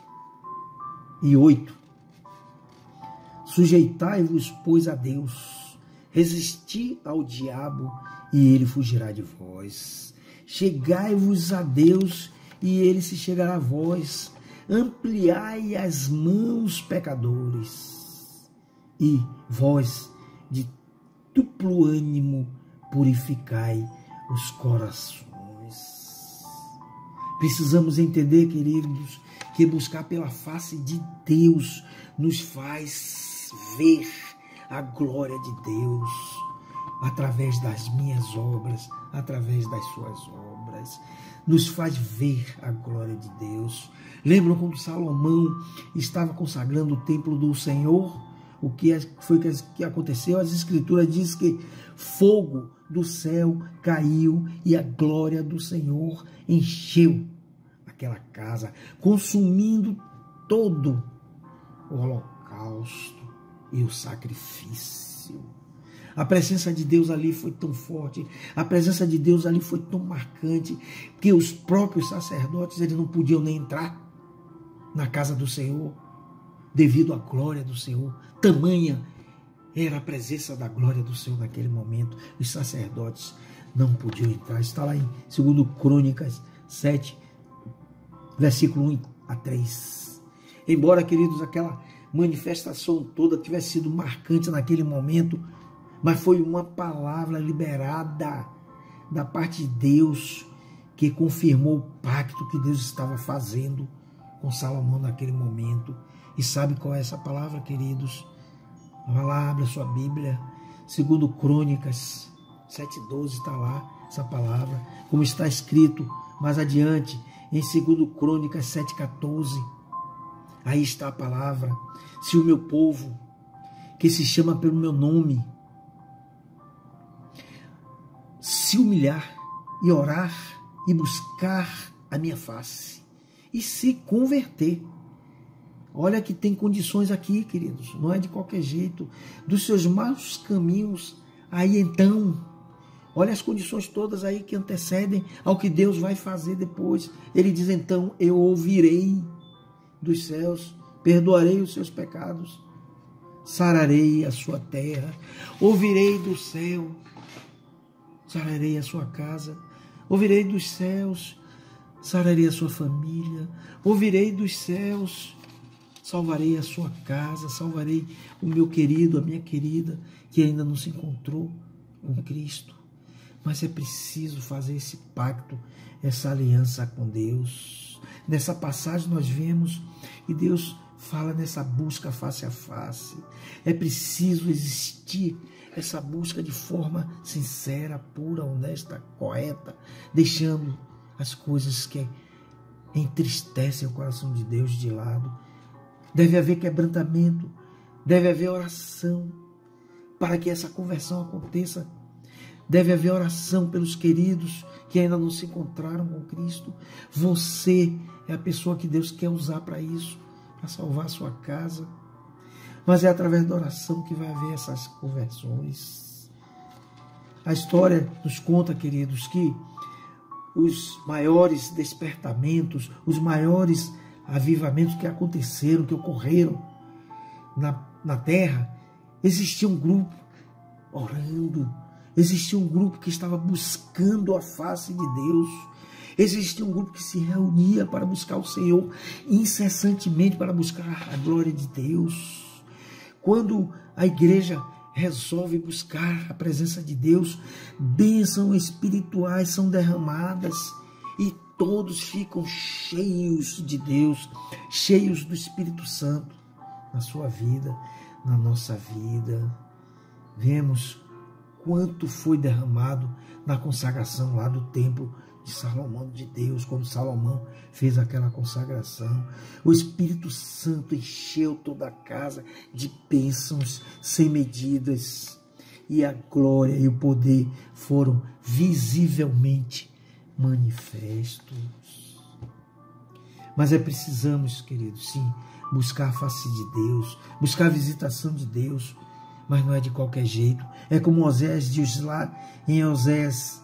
e 8. Sujeitai-vos, pois, a Deus, resisti ao diabo, e ele fugirá de vós. Chegai-vos a Deus, e ele se chegará a vós. Ampliai as mãos, pecadores, e vós, de duplo ânimo, purificai os corações. Precisamos entender, queridos, que buscar pela face de Deus nos faz ver a glória de Deus através das minhas obras, através das suas obras. Nos faz ver a glória de Deus. Lembram quando Salomão estava consagrando o templo do Senhor? O que foi que aconteceu? As Escrituras dizem que fogo do céu caiu e a glória do Senhor encheu aquela casa, consumindo todo o holocausto e o sacrifício. A presença de Deus ali foi tão forte, a presença de Deus ali foi tão marcante, que os próprios sacerdotes eles não podiam nem entrar na casa do Senhor, devido à glória do Senhor. Tamanha era a presença da glória do Senhor naquele momento. Os sacerdotes não podiam entrar. Está lá em 2 Crônicas 7, versículo 1 a 3. Embora, queridos, aquela manifestação toda tivesse sido marcante naquele momento, mas foi uma palavra liberada da parte de Deus que confirmou o pacto que Deus estava fazendo com Salomão naquele momento. E sabe qual é essa palavra, queridos? Vai lá, abre a sua Bíblia, 2 Crônicas 7,12 está lá essa palavra, como está escrito mais adiante em 2 Crônicas 7,14. Aí está a palavra: se o meu povo, que se chama pelo meu nome, se humilhar e orar e buscar a minha face e se converter. Olha que tem condições aqui, queridos, não é de qualquer jeito, dos seus maus caminhos. Aí então, olha as condições todas aí que antecedem ao que Deus vai fazer depois. Ele diz então: eu ouvirei dos céus, perdoarei os seus pecados, sararei a sua terra, ouvirei do céu, sararei a sua casa, ouvirei dos céus, sararei a sua família, ouvirei dos céus, salvarei a sua casa, salvarei o meu querido, a minha querida, que ainda não se encontrou com Cristo. Mas é preciso fazer esse pacto, essa aliança com Deus. Nessa passagem nós vemos que Deus fala nessa busca face a face. É preciso existir essa busca de forma sincera, pura, honesta, correta, deixando as coisas que entristecem o coração de Deus de lado. Deve haver quebrantamento, deve haver oração para que essa conversão aconteça. Deve haver oração pelos queridos que ainda não se encontraram com Cristo. Você é a pessoa que Deus quer usar para isso, para salvar a sua casa. Mas é através da oração que vai haver essas conversões. A história nos conta, queridos, que os maiores despertamentos, os maiores avivamentos que aconteceram, que ocorreram na terra, existia um grupo orando, existia um grupo que estava buscando a face de Deus, existia um grupo que se reunia para buscar o Senhor incessantemente, para buscar a glória de Deus. Quando a igreja resolve buscar a presença de Deus, bênçãos espirituais são derramadas e todos ficam cheios de Deus, cheios do Espírito Santo na sua vida, na nossa vida. Vemos quanto foi derramado na consagração lá do templo de Salomão, de Deus, quando Salomão fez aquela consagração. O Espírito Santo encheu toda a casa de bênçãos sem medidas, e a glória e o poder foram visivelmente manifestos. Mas precisamos, queridos, sim, buscar a face de Deus, buscar a visitação de Deus, mas não é de qualquer jeito. É como Oséias diz lá em Oséias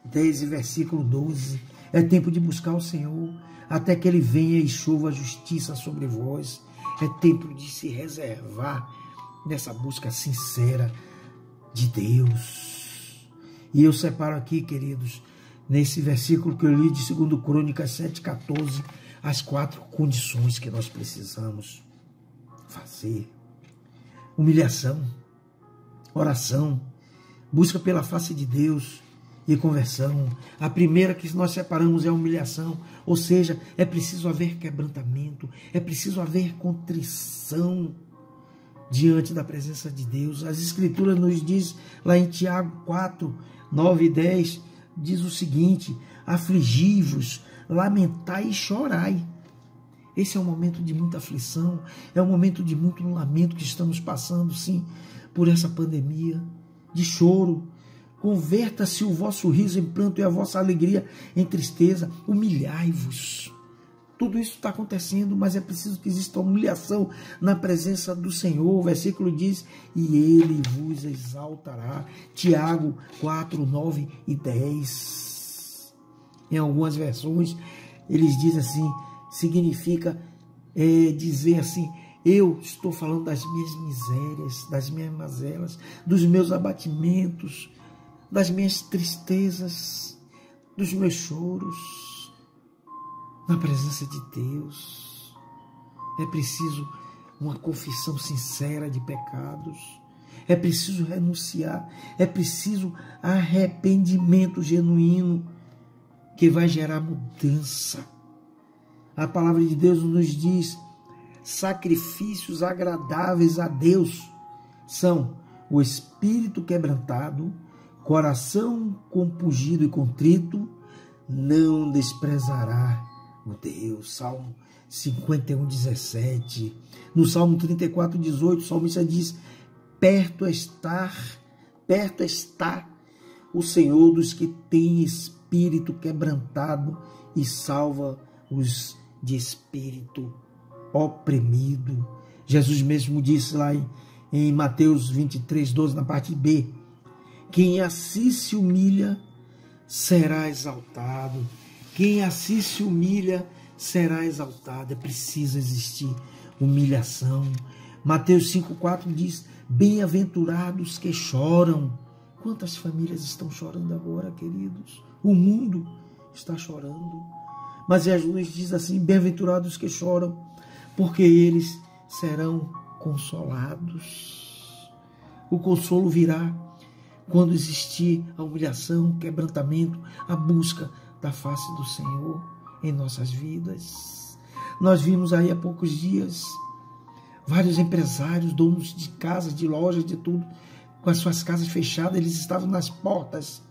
10, versículo 12, é tempo de buscar o Senhor, até que Ele venha e chova a justiça sobre vós. É tempo de se reservar nessa busca sincera de Deus. E eu separo aqui, queridos, nesse versículo que eu li de 2 Crônicas 7,14, as 4 condições que nós precisamos fazer: humilhação, oração, busca pela face de Deus e conversão. A primeira que nós separamos é a humilhação, ou seja, é preciso haver quebrantamento, é preciso haver contrição diante da presença de Deus. As Escrituras nos diz lá em Tiago 4, 9 e 10, diz o seguinte: afligi-vos, lamentai e chorai. Esse é um momento de muita aflição, é um momento de muito lamento que estamos passando, sim, por essa pandemia, de choro. Converta-se o vosso riso em pranto e a vossa alegria em tristeza. Humilhai-vos. Tudo isso está acontecendo, mas é preciso que exista humilhação na presença do Senhor. O versículo diz: e Ele vos exaltará. Tiago 4, 9 e 10. Em algumas versões, eles dizem assim, significa dizer assim: eu estou falando das minhas misérias, das minhas mazelas, dos meus abatimentos, das minhas tristezas, dos meus choros. Na presença de Deus, é preciso uma confissão sincera de pecados, é preciso renunciar, é preciso arrependimento genuíno que vai gerar mudança. A palavra de Deus nos diz: sacrifícios agradáveis a Deus são o espírito quebrantado, coração compungido e contrito, não desprezará o Deus. Salmo 51, 17. No Salmo 34, 18, o salmista diz: perto está o Senhor dos que têm espírito quebrantado e salva os de espírito oprimido. Jesus mesmo disse lá em Mateus 23, 12, na parte B: quem assim se humilha será exaltado. Quem assim se humilha será exaltado. É preciso existir humilhação. Mateus 5,4 diz: bem-aventurados que choram. Quantas famílias estão chorando agora, queridos? O mundo está chorando. Mas Jesus diz assim: bem-aventurados que choram, porque eles serão consolados. O consolo virá quando existir a humilhação, o quebrantamento, a busca da face do Senhor em nossas vidas. Nós vimos aí há poucos dias vários empresários, donos de casas, de lojas, de tudo, com as suas casas fechadas. Eles estavam nas portas,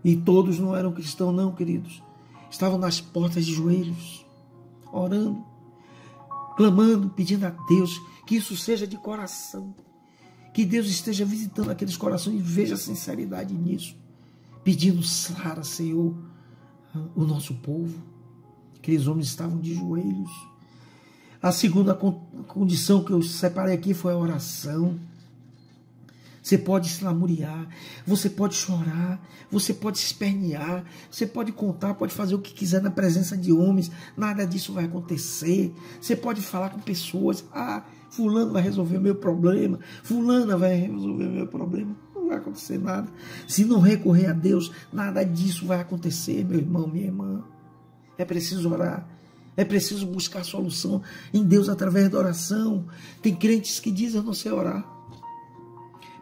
e todos não eram cristãos não, queridos. Estavam nas portas de joelhos, orando, clamando, pedindo a Deus que isso seja de coração, que Deus esteja visitando aqueles corações e veja a sinceridade nisso, pedindo: sara, Senhor, o nosso povo. Aqueles homens estavam de joelhos. A segunda condição que eu separei aqui foi a oração. Você pode se lamuriar, você pode chorar, você pode se espernear, você pode contar, pode fazer o que quiser na presença de homens, nada disso vai acontecer. Você pode falar com pessoas: ah, fulano vai resolver o meu problema, fulana vai resolver o meu problema. Não vai acontecer nada. Se não recorrer a Deus, nada disso vai acontecer, meu irmão, minha irmã. É preciso orar, é preciso buscar solução em Deus através da oração. Tem crentes que dizem: eu não sei orar.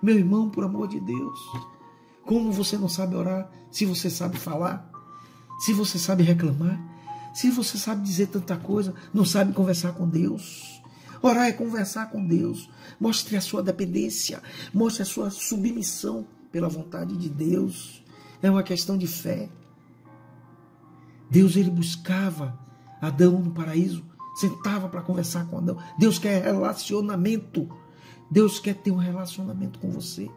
Meu irmão, por amor de Deus, como você não sabe orar se você sabe falar? Se você sabe reclamar, se você sabe dizer tanta coisa, não sabe conversar com Deus. Orar é conversar com Deus. Mostre a sua dependência, mostre a sua submissão pela vontade de Deus. É uma questão de fé. Deus, ele buscava Adão no paraíso, sentava para conversar com Adão. Deus quer relacionamento. Deus quer ter um relacionamento com você,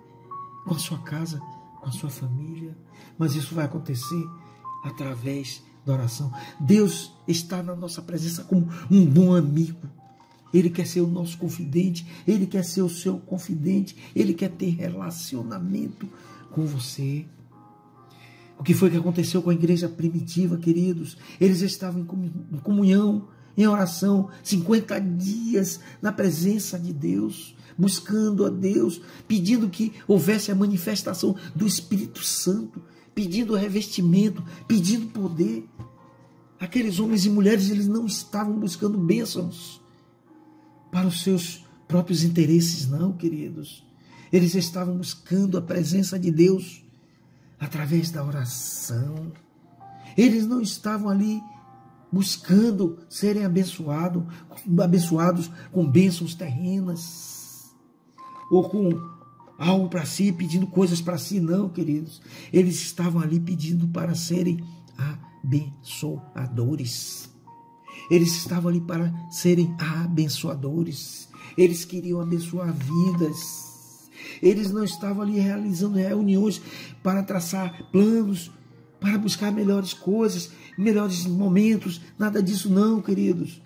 com a sua casa, com a sua família. Mas isso vai acontecer através da oração. Deus está na nossa presença como um bom amigo. Ele quer ser o nosso confidente, Ele quer ser o seu confidente, Ele quer ter relacionamento com você. O que foi que aconteceu com a igreja primitiva, queridos? Eles estavam em comunhão, em oração, 50 dias na presença de Deus, buscando a Deus, pedindo que houvesse a manifestação do Espírito Santo, pedindo revestimento, pedindo poder. Aqueles homens e mulheres, eles não estavam buscando bênçãos para os seus próprios interesses, não, queridos. Eles estavam buscando a presença de Deus através da oração. Eles não estavam ali buscando serem abençoados com bênçãos terrenas ou com algo para si, pedindo coisas para si, não, queridos. Eles estavam ali pedindo para serem abençoadores. Eles estavam ali para serem abençoadores. Eles queriam abençoar vidas. Eles não estavam ali realizando reuniões para traçar planos, para buscar melhores coisas, melhores momentos. Nada disso não, queridos.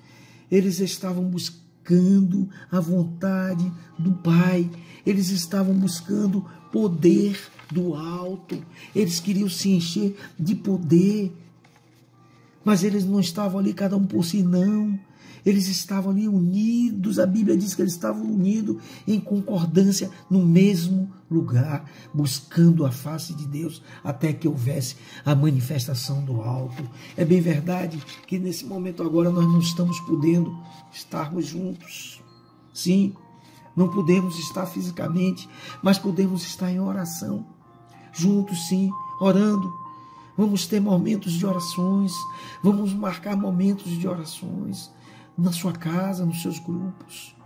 Eles estavam buscando a vontade do Pai. Eles estavam buscando poder do alto. Eles queriam se encher de poder. Mas eles não estavam ali cada um por si, não. Eles estavam ali unidos. A Bíblia diz que eles estavam unidos em concordância no mesmo lugar, buscando a face de Deus até que houvesse a manifestação do alto. É bem verdade que nesse momento agora nós não estamos podendo estarmos juntos. Sim, não podemos estar fisicamente, mas podemos estar em oração. Juntos, sim, orando. Vamos ter momentos de orações, vamos marcar momentos de orações na sua casa, nos seus grupos.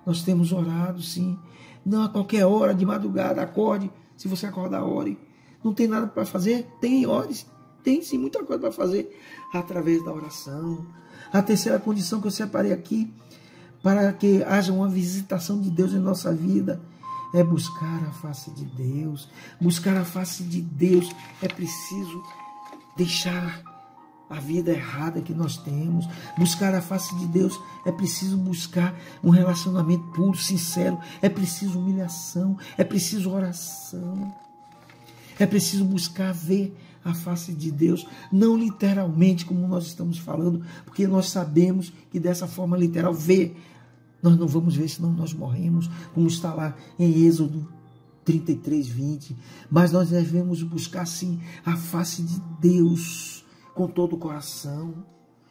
Nós temos orado, sim. Não a qualquer hora, de madrugada, acorde. Se você acordar, ore. Não tem nada para fazer? Tem, ore. Tem sim muita coisa para fazer através da oração. A terceira condição que eu separei aqui, para que haja uma visitação de Deus em nossa vida, é buscar a face de Deus. Buscar a face de Deus é preciso deixar a vida errada que nós temos. Buscar a face de Deus é preciso buscar um relacionamento puro, sincero. É preciso humilhação, é preciso oração. É preciso buscar ver a face de Deus, não literalmente como nós estamos falando, porque nós sabemos que dessa forma literal ver, nós não vamos ver, senão nós morremos, como está lá em Êxodo 33, 20. Mas nós devemos buscar sim a face de Deus com todo o coração.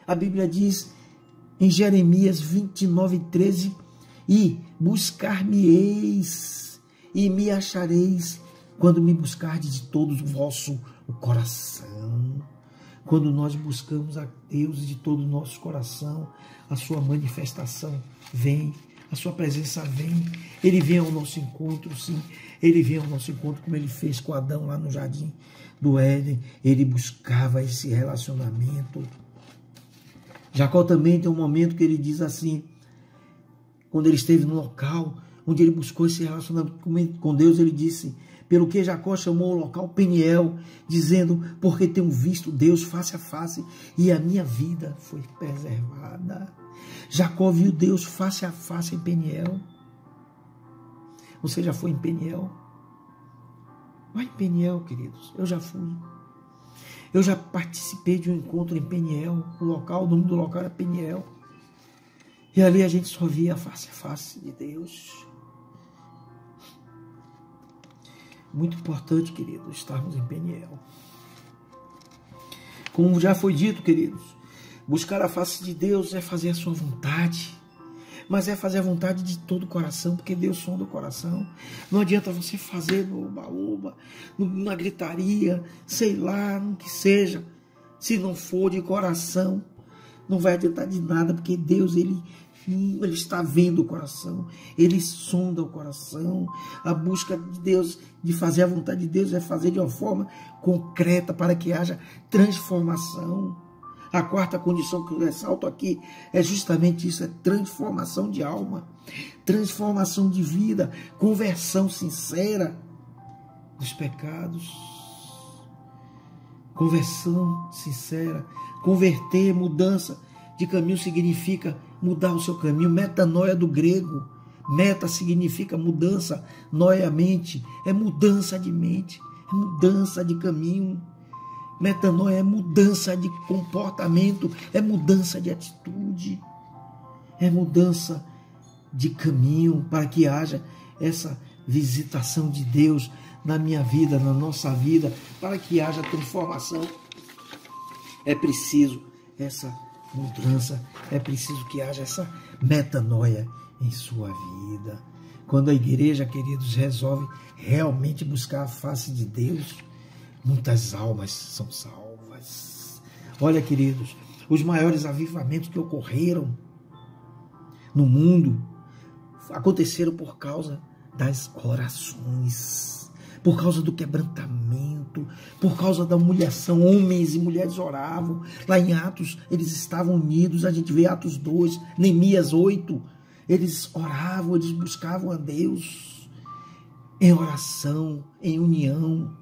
A Bíblia diz em Jeremias 29, 13: e buscar-me-eis e me achareis quando me buscardes de todo o vosso coração. Quando nós buscamos a Deus de todo o nosso coração, a sua manifestação vem, a sua presença vem. Ele vem ao nosso encontro, sim. Ele vem ao nosso encontro como ele fez com Adão lá no jardim do Éden. Ele buscava esse relacionamento. Jacó também tem um momento que ele diz assim, quando ele esteve no local onde ele buscou esse relacionamento com Deus, ele disse: pelo que Jacó chamou o local Peniel, dizendo: porque tenho visto Deus face a face e a minha vida foi preservada. Jacó viu Deus face a face em Peniel. Você já foi em Peniel? Vai em Peniel, queridos. Eu já fui. Eu já participei de um encontro em Peniel. O nome do local era Peniel. E ali a gente só via face a face de Deus. Muito importante, queridos, estarmos em Peniel. Como já foi dito, queridos, buscar a face de Deus é fazer a sua vontade. Mas é fazer a vontade de todo o coração, porque Deus sonda o coração. Não adianta você fazer no oba-oba, na gritaria, sei lá, no que seja. Se não for de coração, não vai adiantar de nada, porque Deus, Ele está vendo o coração, Ele sonda o coração. A busca de Deus, de fazer a vontade de Deus, é fazer de uma forma concreta para que haja transformação. A quarta condição que eu ressalto aqui é justamente isso, é transformação de alma, transformação de vida, conversão sincera dos pecados. Conversão sincera, converter, mudança de caminho significa mudar o seu caminho. Metanoia do grego, meta significa mudança, noia mente, é mudança de mente, é mudança de caminho. Metanoia é mudança de comportamento, é mudança de atitude, é mudança de caminho, para que haja essa visitação de Deus na minha vida, na nossa vida, para que haja transformação. É preciso essa mudança, é preciso que haja essa metanoia em sua vida. Quando a igreja, queridos, resolve realmente buscar a face de Deus, muitas almas são salvas. Olha, queridos, os maiores avivamentos que ocorreram no mundo aconteceram por causa das orações, por causa do quebrantamento, por causa da humilhação. Homens e mulheres oravam. Lá em Atos, eles estavam unidos. A gente vê Atos 2, Neemias 8. Eles oravam, eles buscavam a Deus em oração, em união.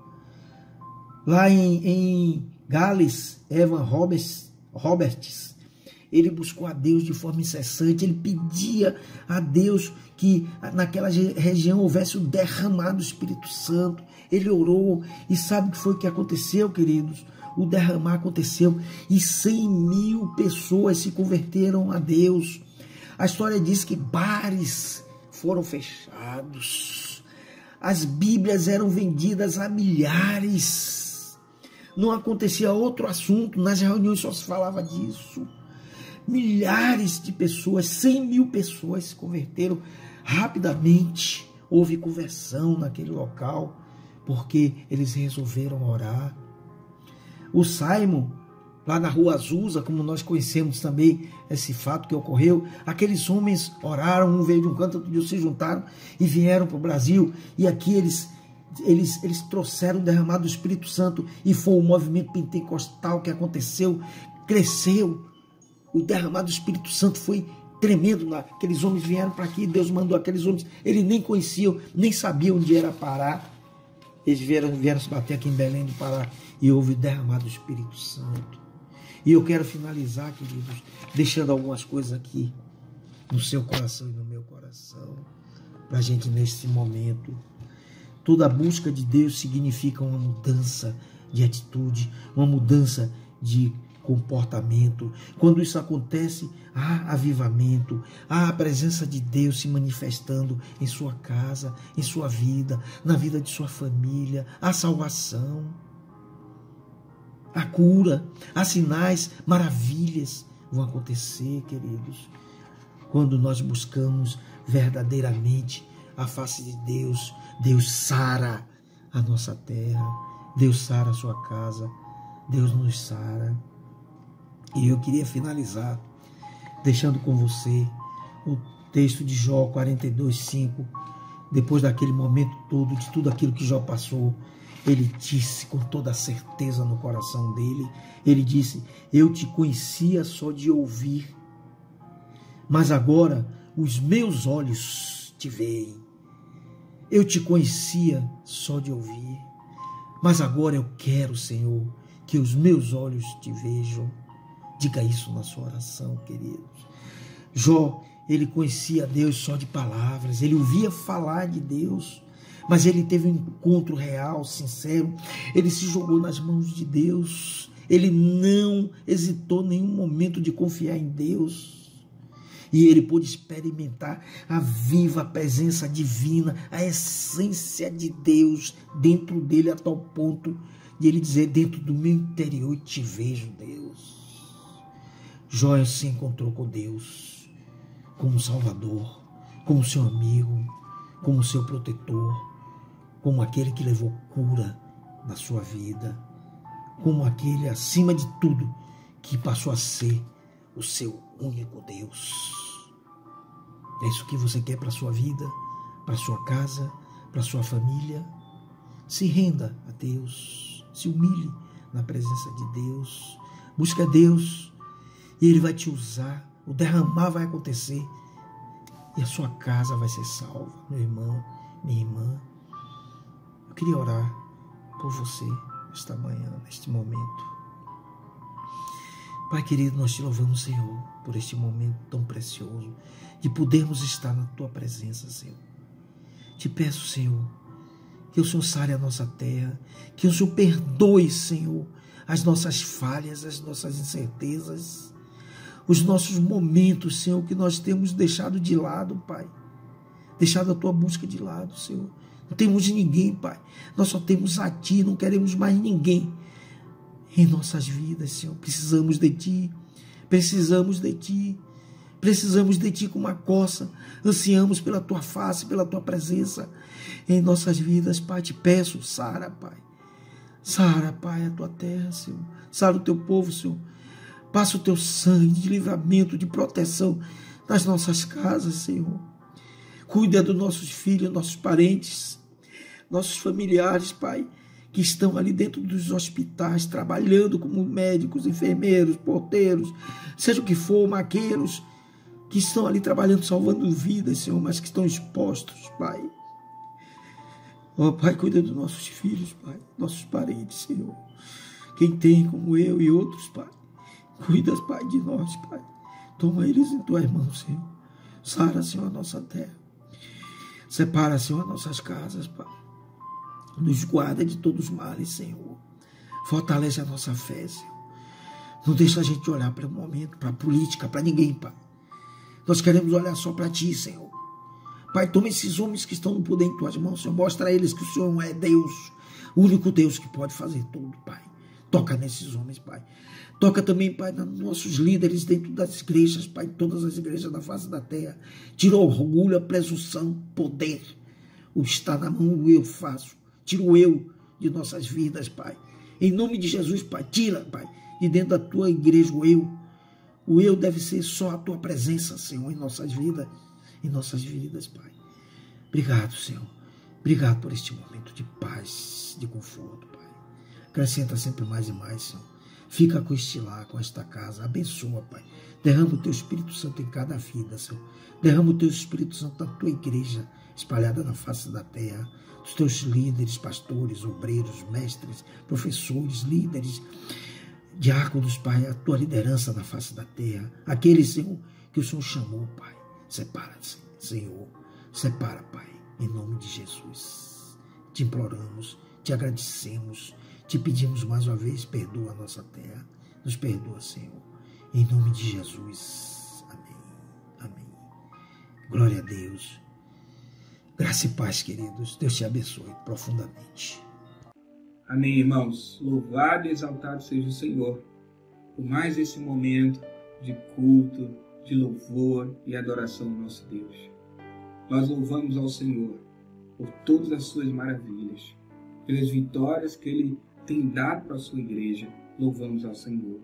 Lá em Gales, Evan Roberts, ele buscou a Deus de forma incessante. Ele pedia a Deus que naquela região houvesse o derramar do Espírito Santo. Ele orou e sabe o que foi que aconteceu, queridos? O derramar aconteceu e 100.000 pessoas se converteram a Deus. A história diz que bares foram fechados. As Bíblias eram vendidas a milhares. Não acontecia outro assunto, nas reuniões só se falava disso. Milhares de pessoas, 100.000 pessoas se converteram rapidamente. Houve conversão naquele local, porque eles resolveram orar. O Simon, lá na Rua Azusa, como nós conhecemos também esse fato que ocorreu, aqueles homens oraram, um veio de um canto, outro se juntaram e vieram para o Brasil. E aqui eles trouxeram o derramado do Espírito Santo e foi o movimento pentecostal que aconteceu, cresceu. O derramado do Espírito Santo foi tremendo. Aqueles homens vieram para aqui, Deus mandou aqueles homens, eles nem conheciam, nem sabiam onde era Pará. Eles vieram se bater aqui em Belém do Pará e houve o derramado do Espírito Santo. E eu quero finalizar, queridos, deixando algumas coisas aqui no seu coração e no meu coração, para a gente nesse momento. Toda busca de Deus significa uma mudança de atitude, uma mudança de comportamento. Quando isso acontece, há avivamento, há a presença de Deus se manifestando em sua casa, em sua vida, na vida de sua família, há salvação, há cura, há sinais, maravilhas vão acontecer, queridos, quando nós buscamos verdadeiramente a face de Deus. Deus sara a nossa terra, Deus sara a sua casa, Deus nos sara. E eu queria finalizar deixando com você o texto de Jó 42:5. Depois daquele momento todo, de tudo aquilo que Jó passou, ele disse com toda a certeza no coração dele, ele disse: eu te conhecia só de ouvir, mas agora os meus olhos te veem. Eu te conhecia só de ouvir, mas agora eu quero, Senhor, que os meus olhos te vejam. Diga isso na sua oração, queridos. Jó, ele conhecia Deus só de palavras, ele ouvia falar de Deus, mas ele teve um encontro real, sincero, ele se jogou nas mãos de Deus, ele não hesitou em nenhum momento de confiar em Deus, e ele pôde experimentar a viva presença divina, a essência de Deus dentro dele, a tal ponto de ele dizer: dentro do meu interior eu te vejo, Deus. Jó se encontrou com Deus como Salvador, como seu amigo, como seu protetor, como aquele que levou cura na sua vida, como aquele, acima de tudo, que passou a ser o seu único Deus. É isso que você quer para a sua vida, para a sua casa, para a sua família? Se renda a Deus, se humilhe na presença de Deus, busque a Deus e Ele vai te usar, o derramar vai acontecer e a sua casa vai ser salva. Meu irmão, minha irmã, eu queria orar por você esta manhã, neste momento. Pai querido, nós te louvamos, Senhor, por este momento tão precioso de podermos estar na Tua presença, Senhor. Te peço, Senhor, que o Senhor sare a nossa terra, que o Senhor perdoe, Senhor, as nossas falhas, as nossas incertezas, os nossos momentos, Senhor, que nós temos deixado de lado, Pai. Deixado a Tua busca de lado, Senhor. Não temos ninguém, Pai. Nós só temos a Ti, não queremos mais ninguém em nossas vidas, Senhor. Precisamos de Ti, precisamos de Ti, precisamos de Ti como uma coça. Ansiamos pela Tua face, pela Tua presença em nossas vidas, Pai. Te peço, sara, Pai. Sara, Pai, a Tua terra, Senhor. Sara o Teu povo, Senhor. Passa o Teu sangue de livramento, de proteção nas nossas casas, Senhor. Cuida dos nossos filhos, nossos parentes, nossos familiares, Pai, que estão ali dentro dos hospitais, trabalhando como médicos, enfermeiros, porteiros, seja o que for, maqueiros, que estão ali trabalhando, salvando vidas, Senhor, mas que estão expostos, Pai. Ó, Pai, cuida dos nossos filhos, Pai, nossos parentes, Senhor. Quem tem como eu e outros, Pai. Cuida, Pai, de nós, Pai. Toma eles em Tuas mãos, Senhor. Sara, Senhor, a nossa terra. Separa, Senhor, as nossas casas, Pai. Nos guarda de todos os males, Senhor. Fortalece a nossa fé, Senhor. Não deixa a gente olhar para o momento, para a política, para ninguém, Pai. Nós queremos olhar só para Ti, Senhor. Pai, toma esses homens que estão no poder em Tuas mãos, Senhor. Mostra a eles que o Senhor é Deus, o único Deus que pode fazer tudo, Pai. Toca nesses homens, Pai. Toca também, Pai, nos nossos líderes dentro das igrejas, Pai, todas as igrejas da face da terra. Tira o orgulho, a presunção, poder. O está na mão do eu faço. Tira o eu de nossas vidas, Pai. Em nome de Jesus, Pai, tira, Pai, de dentro da Tua igreja o eu. O eu deve ser só a Tua presença, Senhor, em nossas vidas, Pai. Obrigado, Senhor. Obrigado por este momento de paz, de conforto, Pai. Acrescenta sempre mais e mais, Senhor. Fica com este lar, com esta casa. Abençoa, Pai. Derrama o Teu Espírito Santo em cada vida, Senhor. Derrama o Teu Espírito Santo na Tua igreja, espalhada na face da terra. Dos Teus líderes, pastores, obreiros, mestres, professores, líderes, diáconos, Pai. A Tua liderança na face da terra. Aqueles, Senhor, que o Senhor chamou, Pai. Separa, Senhor. Separa, Pai. Em nome de Jesus. Te imploramos, te agradecemos. Te pedimos mais uma vez, perdoa a nossa terra. Nos perdoa, Senhor. Em nome de Jesus. Amém. Amém. Glória a Deus. Graça e paz, queridos. Deus te abençoe profundamente. Amém, irmãos. Louvado e exaltado seja o Senhor por mais esse momento de culto, de louvor e adoração ao nosso Deus. Nós louvamos ao Senhor por todas as suas maravilhas, pelas vitórias que Ele tem dado para a sua igreja. Louvamos ao Senhor.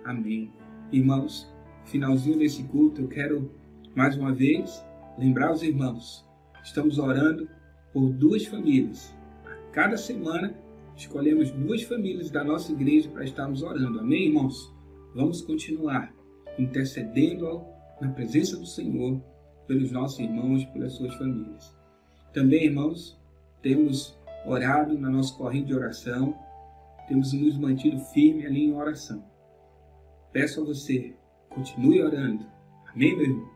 Amém. Irmãos, finalzinho desse culto, eu quero mais uma vez lembrar os irmãos, estamos orando por 2 famílias. A cada semana escolhemos 2 famílias da nossa igreja para estarmos orando. Amém, irmãos? Vamos continuar intercedendo na presença do Senhor pelos nossos irmãos e pelas suas famílias. Também, irmãos, temos orado na nossa corrente de oração, temos nos mantido firme ali em oração. Peço a você, continue orando. Amém, meu irmão?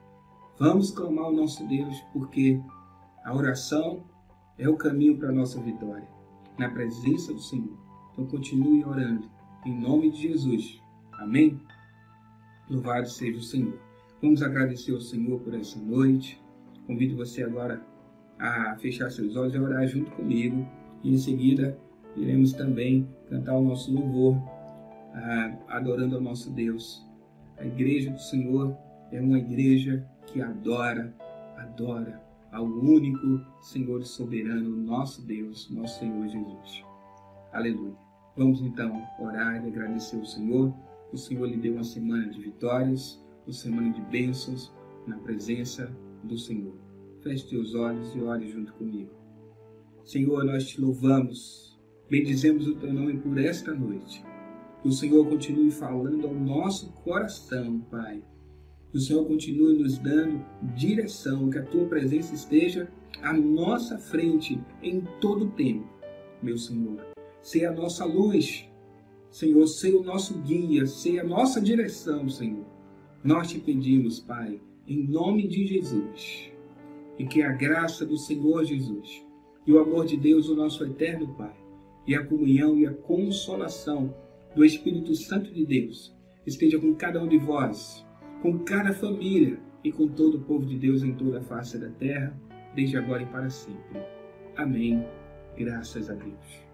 Vamos clamar ao nosso Deus, porque a oração é o caminho para a nossa vitória, na presença do Senhor. Então continue orando, em nome de Jesus. Amém? Louvado seja o Senhor. Vamos agradecer ao Senhor por essa noite. Convido você agora a fechar seus olhos e orar junto comigo. E em seguida, iremos também cantar o nosso louvor, adorando ao nosso Deus. A igreja do Senhor é uma igreja que adora ao único Senhor e soberano, nosso Deus, nosso Senhor Jesus. Aleluia. Vamos então orar e agradecer ao Senhor. O Senhor lhe deu uma semana de vitórias, uma semana de bênçãos na presença do Senhor. Feche teus olhos e ore junto comigo. Senhor, nós te louvamos, bendizemos o teu nome por esta noite. Que o Senhor continue falando ao nosso coração, Pai. Que o Senhor continue nos dando direção, que a tua presença esteja à nossa frente em todo o tempo, meu Senhor. Seja a nossa luz, Senhor, seja o nosso guia, seja a nossa direção, Senhor. Nós te pedimos, Pai, em nome de Jesus, e que a graça do Senhor Jesus, e o amor de Deus, o nosso eterno Pai, e a comunhão e a consolação do Espírito Santo de Deus, esteja com cada um de vós, com cada família e com todo o povo de Deus em toda a face da terra, desde agora e para sempre. Amém. Graças a Deus.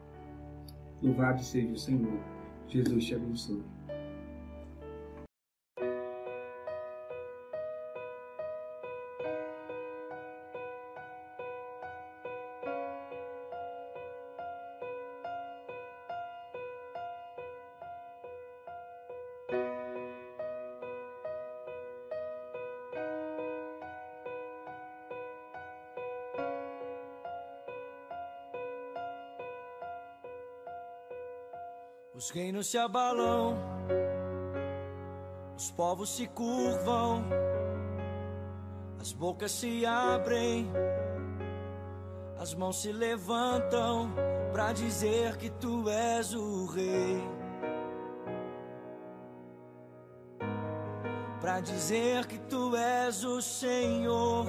Louvado seja o Senhor. Jesus te abençoe. Os reinos se abalam, os povos se curvam, as bocas se abrem, as mãos se levantam pra dizer que tu és o rei, pra dizer que tu és o Senhor.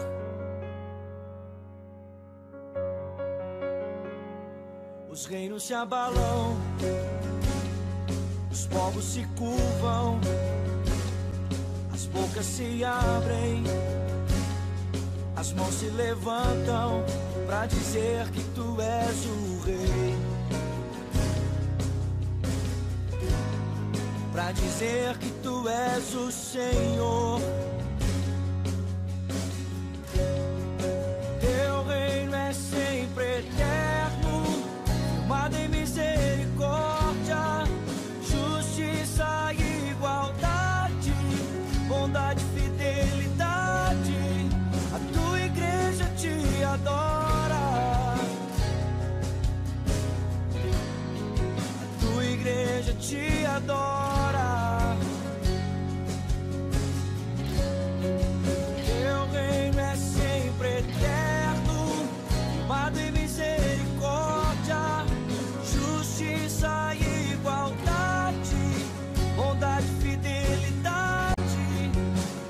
Os reinos se abalam, os povos se curvam, as bocas se abrem, as mãos se levantam pra dizer que tu és o rei, pra dizer que tu és o Senhor. Teu reino é sempre eterno, firmado em misericórdia, justiça e igualdade, bondade e fidelidade. A tua igreja te adora, a tua igreja te adora. Teu reino é sempre eterno, firmado em misericórdia, justiça e igualdade, bondade e fidelidade.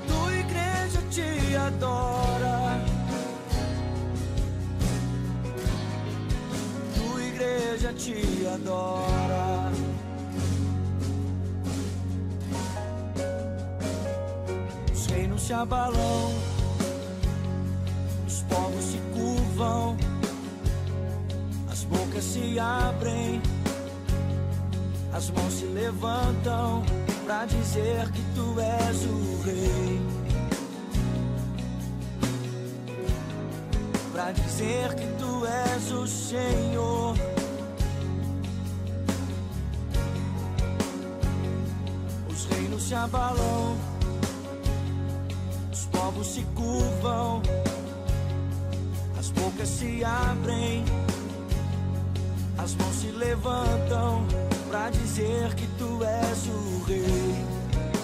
Tua igreja te adora, tua igreja te adora. Os reinos se abalam, os povos se curvam, as bocas se abrem, as mãos se levantam pra dizer que tu és o rei, pra dizer que tu és o Senhor. Os reinos se abalam, os povos se curvam, as bocas se abrem, as mãos se levantam pra dizer que tu és o rei,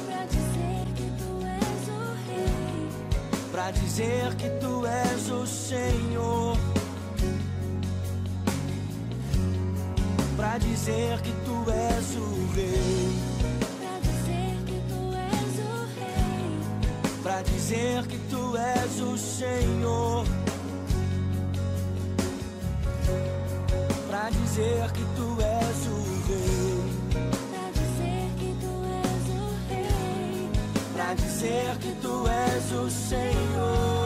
pra dizer que tu és o rei, pra dizer que tu és o Senhor, pra dizer que tu és o rei, pra dizer que tu és o rei, pra dizer que tu és o Senhor, pra dizer que tu és o rei, pra dizer que tu és o rei, pra dizer que tu és o Senhor.